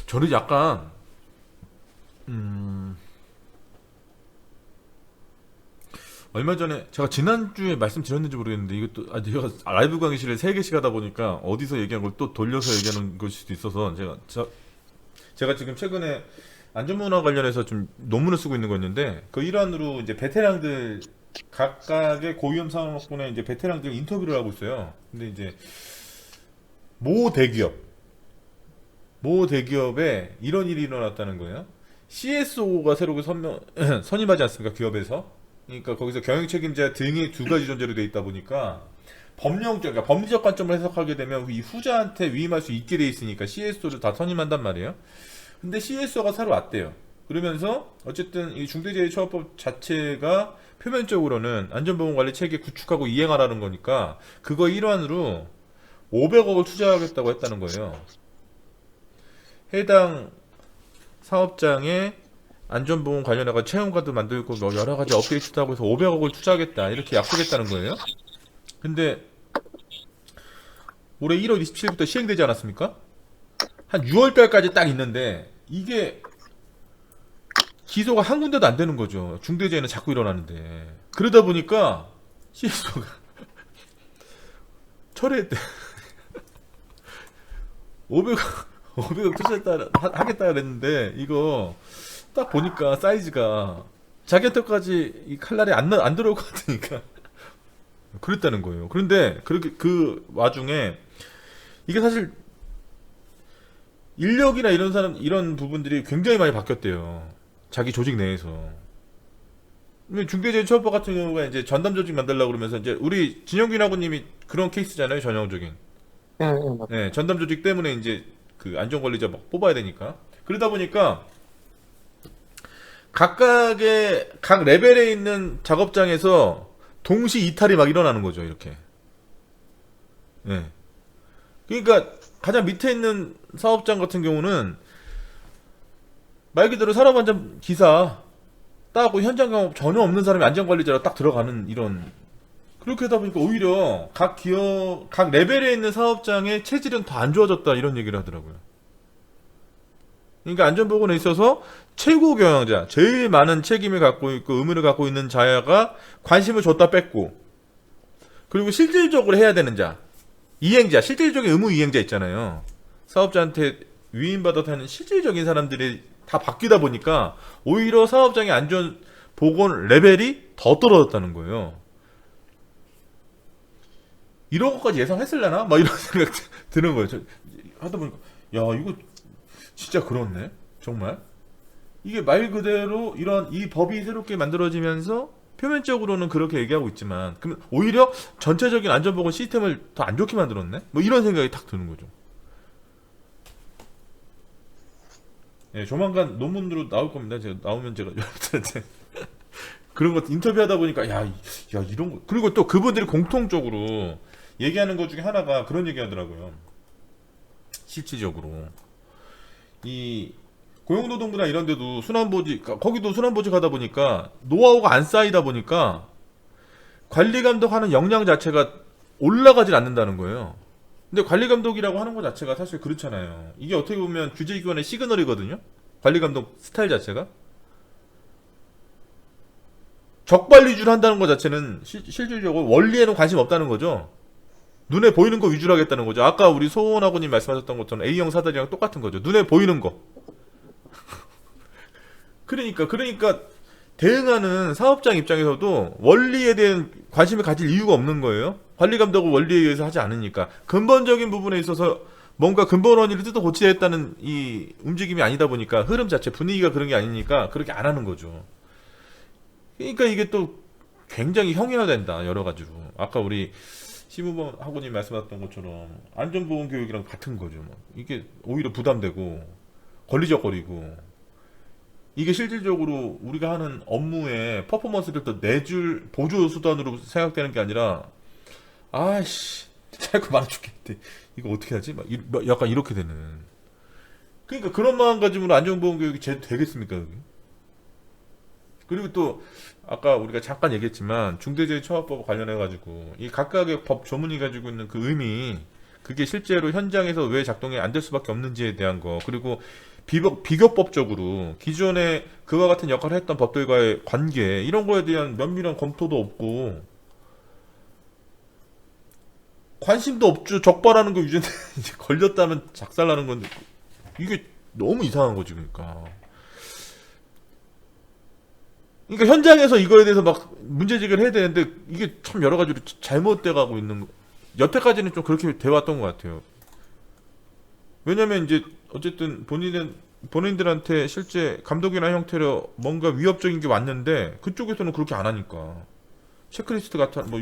저는 약간 얼마 전에 제가 지난주에 말씀드렸는지 모르겠는데 이것도 제가 라이브 강의실에 3개씩 하다 보니까 어디서 얘기한 걸 또 돌려서 얘기하는 걸 수도 있어서 제가 지금 최근에 안전문화 관련해서 좀 논문을 쓰고 있는 거였는데 그 일환으로 이제 베테랑들 각각의 고위험 산업군의 이제 베테랑들 인터뷰를 하고 있어요. 근데 이제 모 대기업에 이런 일이 일어났다는 거예요. CSO가 새로 선임하지 않습니까? 기업에서. 그러니까 거기서 경영 책임자 등이 두 가지 존재로 돼 있다 보니까 그러니까 법리적 관점을 해석하게 되면 이 후자한테 위임할 수 있게 돼 있으니까 CSO를 다 선임한단 말이에요. 근데 CSO가 새로 왔대요. 그러면서 어쨌든 이 중대재해처벌법 자체가 표면적으로는 안전보건관리 체계 구축하고 이행하라는 거니까 그거 일환으로 500억을 투자하겠다고 했다는 거예요. 해당 사업장에 안전보건 관련해서 체험카드 만들고 뭐 여러 가지 업데이트도 하고 해서 500억을 투자하겠다 이렇게 약속했다는 거예요. 근데 올해 1월 27일부터 시행되지 않았습니까? 한 6월달까지 딱 있는데 이게 기소가 한 군데도 안 되는 거죠. 중대재해는 자꾸 일어나는데. 그러다 보니까 CSO가 철회했대. 500억 하겠다 그랬는데 이거 딱 보니까 사이즈가 자기한테까지 이 칼날이 안 들어올 것 같으니까 그랬다는 거예요. 그런데 그렇게 그 와중에 이게 사실 인력이나 이런 부분들이 굉장히 많이 바뀌었대요. 자기 조직 내에서. 중대재해처벌법 같은 경우가 이제 전담 조직 만들려고 그러면서 이제 우리 진영균 하고님이 그런 케이스잖아요. 전형적인. 예, 맞습니다. 네, 전담 조직 때문에 이제 그 안전관리자 막 뽑아야 되니까. 그러다 보니까 각 레벨에 있는 작업장에서 동시 이탈이 막 일어나는 거죠, 이렇게. 네. 그러니까 가장 밑에 있는 사업장 같은 경우는 말 그대로 산업안전 기사 따고 현장 경험 전혀 없는 사람이 안전관리자로 딱 들어가는 이런. 그렇게 하다 보니까 오히려 각 레벨에 있는 사업장의 체질은 더 안 좋아졌다 이런 얘기를 하더라고요. 그러니까 안전보건에 있어서 최고 경영자, 제일 많은 책임을 갖고 있고 의무를 갖고 있는 자가 관심을 줬다 뺐고, 그리고 실질적으로 해야 되는 자, 이행자, 실질적인 의무 이행자 있잖아요. 사업자한테 위임받아서 하는 실질적인 사람들이 다 바뀌다 보니까 오히려 사업장의 안전보건 레벨이 더 떨어졌다는 거예요. 이런 것까지 예상했을려나? 막 이런 생각 드는 거예요. 하다 보니까 야 이거 진짜 그렇네. 정말 이게 말 그대로 이 법이 새롭게 만들어지면서 표면적으로는 그렇게 얘기하고 있지만 그럼 오히려 전체적인 안전보건 시스템을 더 안 좋게 만들었네? 뭐 이런 생각이 탁 드는 거죠. 예, 조만간 논문으로 나올 겁니다. 나오면 제가 여러분들한테 그런 것 인터뷰하다 보니까 야 이런 거. 그리고 또 그분들이 공통적으로 얘기하는 것 중에 하나가 그런 얘기 하더라고요. 실질적으로 이 고용노동부나 이런 데도 순환보직, 거기도 순환보직 하다 보니까 노하우가 안 쌓이다 보니까 관리 감독하는 역량 자체가 올라가질 않는다는 거예요. 근데 관리 감독이라고 하는 것 자체가 사실 그렇잖아요. 이게 어떻게 보면 규제기관의 시그널이거든요. 관리 감독 스타일 자체가. 적발 위주로 한다는 것 자체는 실질적으로 원리에는 관심 없다는 거죠. 눈에 보이는 거 위주로 하겠다는 거죠. 아까 우리 소원하고님 말씀하셨던 것처럼 A형 사다리랑 똑같은 거죠. 눈에 보이는 거. 그러니까 대응하는 사업장 입장에서도 원리에 대한 관심을 가질 이유가 없는 거예요. 관리 감독을 원리에 의해서 하지 않으니까. 근본적인 부분에 있어서 뭔가 근본 원인을 뜯어 고치겠다는 이 움직임이 아니다 보니까 흐름 자체 분위기가 그런 게 아니니까 그렇게 안 하는 거죠. 그러니까 이게 또 굉장히 형이화된다 여러 가지로. 아까 우리 시무범 학우님 말씀하셨던 것처럼 안전보건 교육이랑 같은 거죠. 뭐. 이게 오히려 부담되고 걸리적거리고 이게 실질적으로 우리가 하는 업무에 퍼포먼스를 또 내줄 보조 수단으로 생각되는 게 아니라 아이씨 자꾸 많아 죽겠대. 이거 어떻게 하지? 막 약간 이렇게 되는. 그러니까 그런 마음가짐으로 안전보건 교육이 되겠습니까 여기? 그리고 또 아까 우리가 잠깐 얘기했지만 중대재해처벌법 관련해 가지고 이 각각의 법 조문이 가지고 있는 그 의미, 그게 실제로 현장에서 왜 작동이 안 될 수밖에 없는지에 대한 거, 그리고 비교법적으로 기존에 그와 같은 역할을 했던 법들과의 관계, 이런 거에 대한 면밀한 검토도 없고 관심도 없죠. 적발하는 거 유죄인데 이제 걸렸다면 작살나는 건데 이게 너무 이상한 거지. 그러니까 현장에서 이거에 대해서 막 문제제기를 해야 되는데 이게 참 여러 가지로 잘못돼 가고 있는, 여태까지는 좀 그렇게 돼 왔던 것 같아요. 왜냐면 이제 어쨌든 본인들한테 실제 감독이나 형태로 뭔가 위협적인 게 왔는데 그쪽에서는 그렇게 안 하니까, 체크리스트 같은 뭐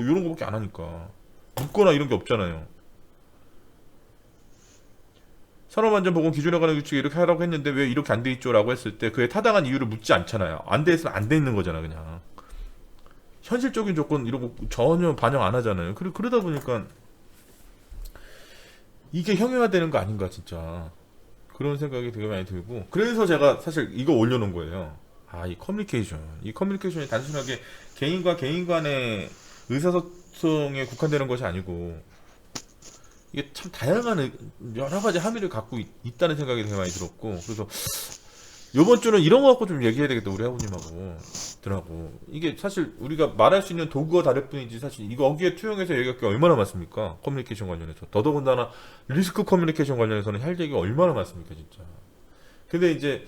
이런 거밖에 안 하니까 묻거나 이런 게 없잖아요. 산업안전보건 기준에 관한 규칙에 이렇게 하라고 했는데 왜 이렇게 안 돼 있죠? 라고 했을 때 그에 타당한 이유를 묻지 않잖아요. 안 돼 있으면 안 돼 있는 거잖아 그냥. 현실적인 조건 이런 거 전혀 반영 안 하잖아요. 그러다 보니까 이게 형용화되는 거 아닌가 진짜, 그런 생각이 되게 많이 들고, 그래서 제가 사실 이거 올려놓은 거예요. 이 커뮤니케이션이 단순하게 개인과 개인 간의 의사소통에 국한되는 것이 아니고 이게 참 다양한 여러 가지 함의를 갖고 있다는 생각이 되게 많이 들었고, 그래서 요번 주는 이런 거 갖고 좀 얘기해야 되겠다 우리 아버님하고 들하고. 이게 사실 우리가 말할 수 있는 도구가 다를 뿐이지 사실 이거 여기에 투영해서 얘기할 게 얼마나 많습니까? 커뮤니케이션 관련해서 더더군다나 리스크 커뮤니케이션 관련해서는 할 얘기가 얼마나 많습니까 진짜. 근데 이제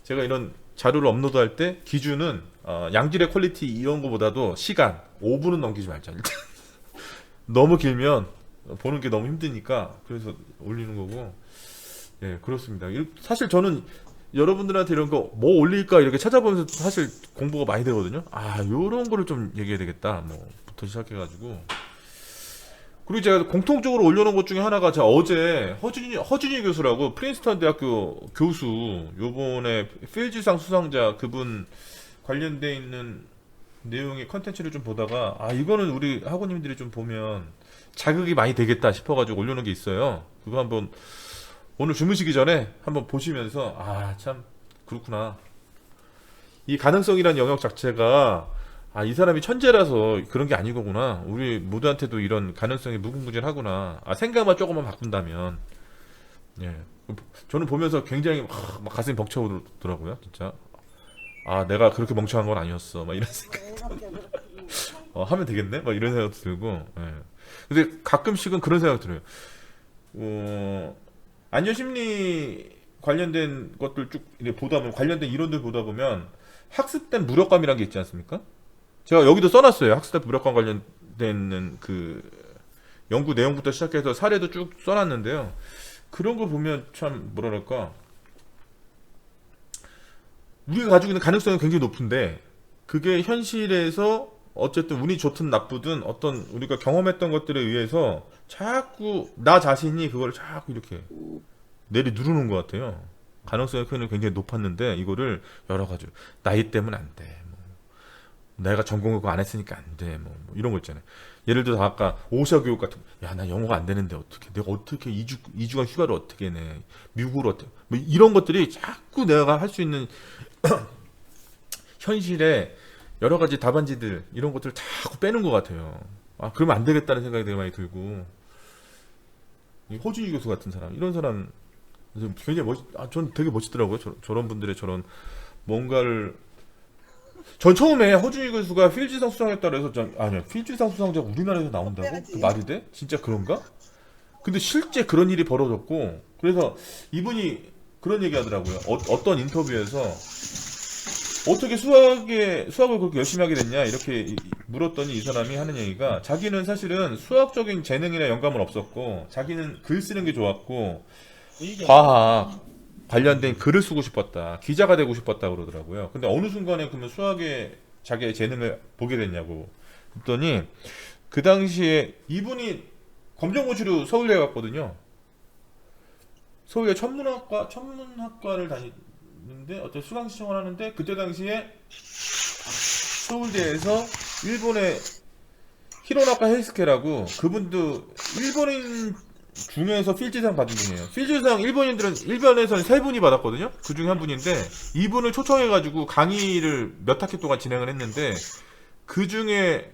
제가 이런 자료를 업로드할 때 기준은 양질의 퀄리티 이런 거보다도 시간 5분은 넘기지 말자 일단. 너무 길면 보는 게 너무 힘드니까 그래서 올리는 거고. 예, 그렇습니다. 사실 저는 여러분들한테 이런 거 뭐 올릴까 이렇게 찾아보면서 사실 공부가 많이 되거든요. 요런 거를 좀 얘기해야 되겠다 부터 시작해가지고. 그리고 제가 공통적으로 올려놓은 것 중에 하나가, 제가 어제 허준이 교수라고 프린스턴 대학교 교수, 요번에 필즈상 수상자 그분 관련돼 있는 내용의 컨텐츠를 좀 보다가 이거는 우리 학우님들이 좀 보면 자극이 많이 되겠다 싶어가지고 올려놓은 게 있어요. 그거 한번 오늘 주무시기 전에 한번 보시면서 참 그렇구나, 이 가능성이라는 영역 자체가 이 사람이 천재라서 그런 게 아니거구나, 우리 모두한테도 이런 가능성이 무궁무진하구나, 생각만 조금만 바꾼다면. 예, 저는 보면서 굉장히 막 가슴이 벅차오더라고요 진짜. 내가 그렇게 멍청한 건 아니었어 막 이런 생각. 하면 되겠네 막 이런 생각도 들고. 예. 근데 가끔씩은 그런 생각 들어요. 안전심리 관련된 것들 쭉 보다 보면, 관련된 이론들 보다 보면 학습된 무력감이라는 게 있지 않습니까? 제가 여기도 써놨어요. 학습된 무력감 관련된 그 연구 내용부터 시작해서 사례도 쭉 써놨는데요. 그런 거 보면 참 뭐랄까, 우리가 가지고 있는 가능성은 굉장히 높은데 그게 현실에서 어쨌든 운이 좋든 나쁘든 어떤 우리가 경험했던 것들에 의해서 자꾸 나 자신이 그걸 자꾸 이렇게 누르는 것 같아요. 가능성이 굉장히 높았는데 이거를 여러 가지로 나이 때문에 안 돼, 내가 전공을 그거 안 했으니까 안 돼, 이런 거 있잖아요. 예를 들어서 아까 오샤 교육 같은 거, 나 영어가 안 되는데 내가 어떻게 2주간 휴가를 어떻게 내, 미국으로 어떻게, 이런 것들이 자꾸 내가 할 수 있는 현실에 여러 가지 답안지들 이런 것들을 자꾸 빼는 것 같아요. 그러면 안 되겠다는 생각이 되게 많이 들고. 이 허준이 교수 같은 사람, 이런 사람 굉장히 전 되게 멋있더라고요. 저런 분들의 저런 뭔가를. 전 처음에 허준이 교수가 필즈상 수상했다 그래서 아니야, 필즈상 수상자가 우리나라에서 나온다고? 그 말이 돼? 진짜 그런가? 근데 실제 그런 일이 벌어졌고, 그래서 이분이 그런 얘기 하더라고요. 어떤 인터뷰에서 어떻게 수학을 그렇게 열심히 하게 됐냐 이렇게 물었더니 이 사람이 하는 얘기가 자기는 사실은 수학적인 재능이나 영감은 없었고 자기는 글 쓰는 게 좋았고 과학 관련된 글을 쓰고 싶었다. 기자가 되고 싶었다 그러더라고요. 근데 어느 순간에 그러면 수학에 자기의 재능을 보게 됐냐고 그랬더니 그 당시에 이분이 검정고시로 서울대 갔거든요. 서울대 천문학과를 다니는데 어떤 수강 신청을 하는데 그때 당시에 서울대에서 일본의 히로나카 헬스케라고 그분도 일본인 중에서 필지상 받은 분이에요. 필지상 일본에서는 세 분이 받았거든요. 그 중에 한 분인데 이분을 초청해가지고 강의를 몇 학기 동안 진행을 했는데 그 중에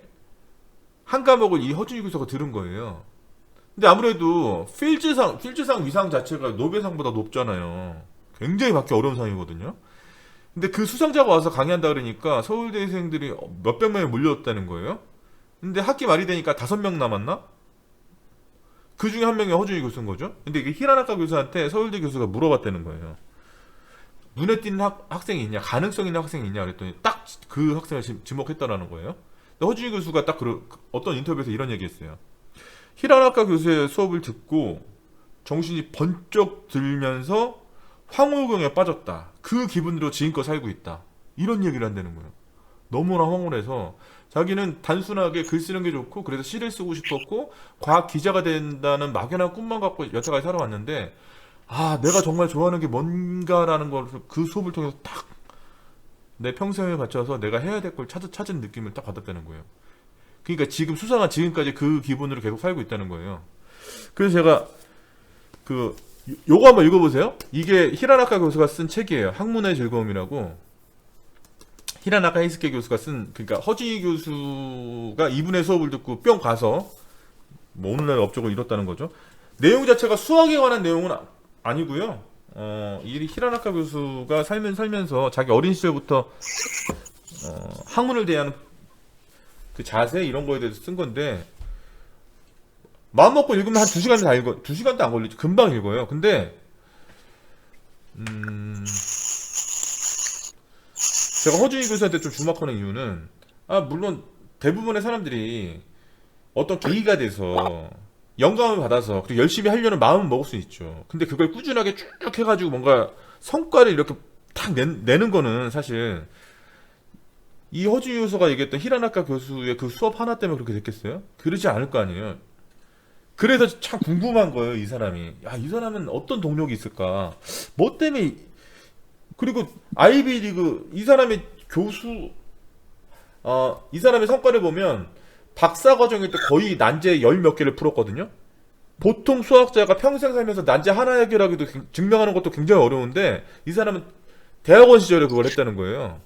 한 과목을 이 허준희 교수가 들은 거예요. 근데 아무래도 필즈상 위상 자체가 노벨상보다 높잖아요. 굉장히 받기 어려운 상이거든요. 근데 그 수상자가 와서 강의한다 그러니까 서울대생들이 몇백 명이 몰려왔다는 거예요. 근데 학기 말이 되니까 5명 남았나? 그 중에 한 명이 허준희 교수인 거죠. 근데 이게 히라나카 교수한테 서울대 교수가 물어봤다는 거예요. 눈에 띄는 학생이 있냐, 가능성 있는 학생이 있냐 그랬더니 딱 그 학생을 지목했다라는 거예요. 근데 허준희 교수가 딱 어떤 인터뷰에서 이런 얘기했어요. 히라나카 교수의 수업을 듣고 정신이 번쩍 들면서 황홀경에 빠졌다. 그 기분으로 지금껏 살고 있다. 이런 얘기를 한다는 거예요. 너무나 황홀해서 자기는 단순하게 글 쓰는 게 좋고 그래서 시를 쓰고 싶었고 과학 기자가 된다는 막연한 꿈만 갖고 여태까지 살아왔는데 아 내가 정말 좋아하는 게 뭔가라는 걸 그 수업을 통해서 딱 내 평생을 바쳐서 내가 해야 될 걸 찾은 느낌을 딱 받았다는 거예요. 그러니까 지금 수상한 지금까지 그 기분으로 계속 살고 있다는 거예요. 그래서 제가 요거 한번 읽어보세요. 이게 히라나카 교수가 쓴 책이에요. 학문의 즐거움이라고. 히라나카 헤이스케 교수가 그러니까 허준희 교수가 이분의 수업을 듣고 뿅 가서 뭐 오늘날 업적을 이뤘다는 거죠. 내용 자체가 수학에 관한 내용은 아니고요. 이 히라나카 교수가 살면서 자기 어린 시절부터 학문을 대하는 그 자세 이런 거에 대해서 쓴 건데 마음 먹고 읽으면 한 2시간 다 읽어. 2시간도 안 걸리죠. 금방 읽어요. 근데 제가 허준희 교수한테 좀 주목하는 이유는 물론 대부분의 사람들이 어떤 계기가 돼서 영감을 받아서 그리고 열심히 하려는 마음은 먹을 수 있죠. 근데 그걸 꾸준하게 쭉 해가지고 뭔가 성과를 이렇게 탁 내는 거는 사실 이 허준희 교수가 얘기했던 히라나카 교수의 그 수업 하나 때문에 그렇게 됐겠어요? 그러지 않을 거 아니에요. 그래서 참 궁금한 거예요, 이 사람이. 이 사람은 어떤 동력이 있을까? 뭐 때문에, 그리고 아이비리그, 이 사람의 이 사람의 성과를 보면 박사 과정일 때 거의 난제 10몇 개를 풀었거든요? 보통 수학자가 평생 살면서 난제 하나 해결하기도 증명하는 것도 굉장히 어려운데, 이 사람은 대학원 시절에 그걸 했다는 거예요.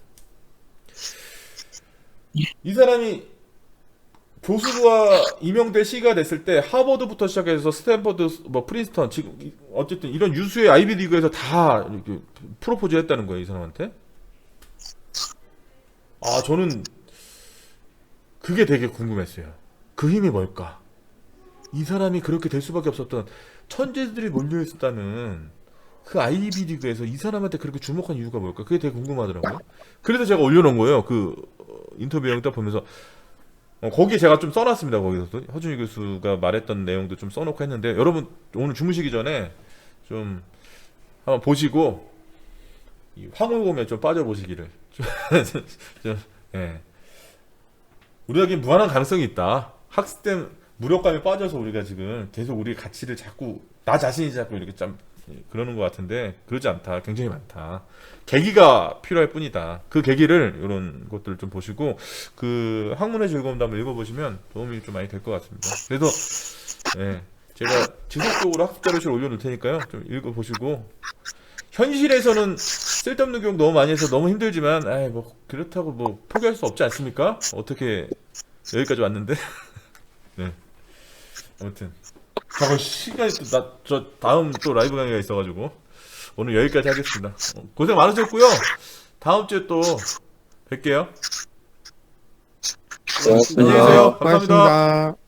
이 사람이 교수가 임명될 시기가 됐을 때 하버드부터 시작해서 스탠퍼드, 프린스턴 지금 어쨌든 이런 유수의 아이비 리그에서 다 이렇게 프로포즈를 했다는 거예요, 이 사람한테. 저는 그게 되게 궁금했어요. 그 힘이 뭘까? 이 사람이 그렇게 될 수밖에 없었던 천재들이 몰려 있었다는 그 아이비 리그에서 이 사람한테 그렇게 주목한 이유가 뭘까? 그게 되게 궁금하더라고요. 그래서 제가 올려놓은 거예요. 그 인터뷰 영상 보면서 거기에 제가 좀 써놨습니다. 거기서도 허준희 교수가 말했던 내용도 좀 써놓고 했는데 여러분 오늘 주무시기 전에 좀 한번 보시고 이 황홀곰에 좀 빠져보시기를 예. 우리에게 무한한 가능성이 있다. 학습된 무력감에 빠져서 우리가 지금 계속 우리의 가치를 자꾸 나 자신이 자꾸 이렇게 좀 그러는 것 같은데 그러지 않다. 굉장히 많다. 계기가 필요할 뿐이다. 그 계기를 이런 것들을 좀 보시고 그 학문의 즐거움도 한번 읽어보시면 도움이 좀 많이 될 것 같습니다. 그래서 제가 지속적으로 학습 자료실 올려놓을 테니까요. 좀 읽어보시고 현실에서는 쓸데없는 교육 너무 많이 해서 너무 힘들지만 그렇다고 뭐 포기할 수 없지 않습니까? 어떻게 여기까지 왔는데 네 아무튼 시간이 저 다음 또 라이브 강의가 있어가지고 오늘 여기까지 하겠습니다. 고생 많으셨고요. 다음 주에 또 뵐게요. 안녕히 계세요. 감사합니다. 고맙습니다.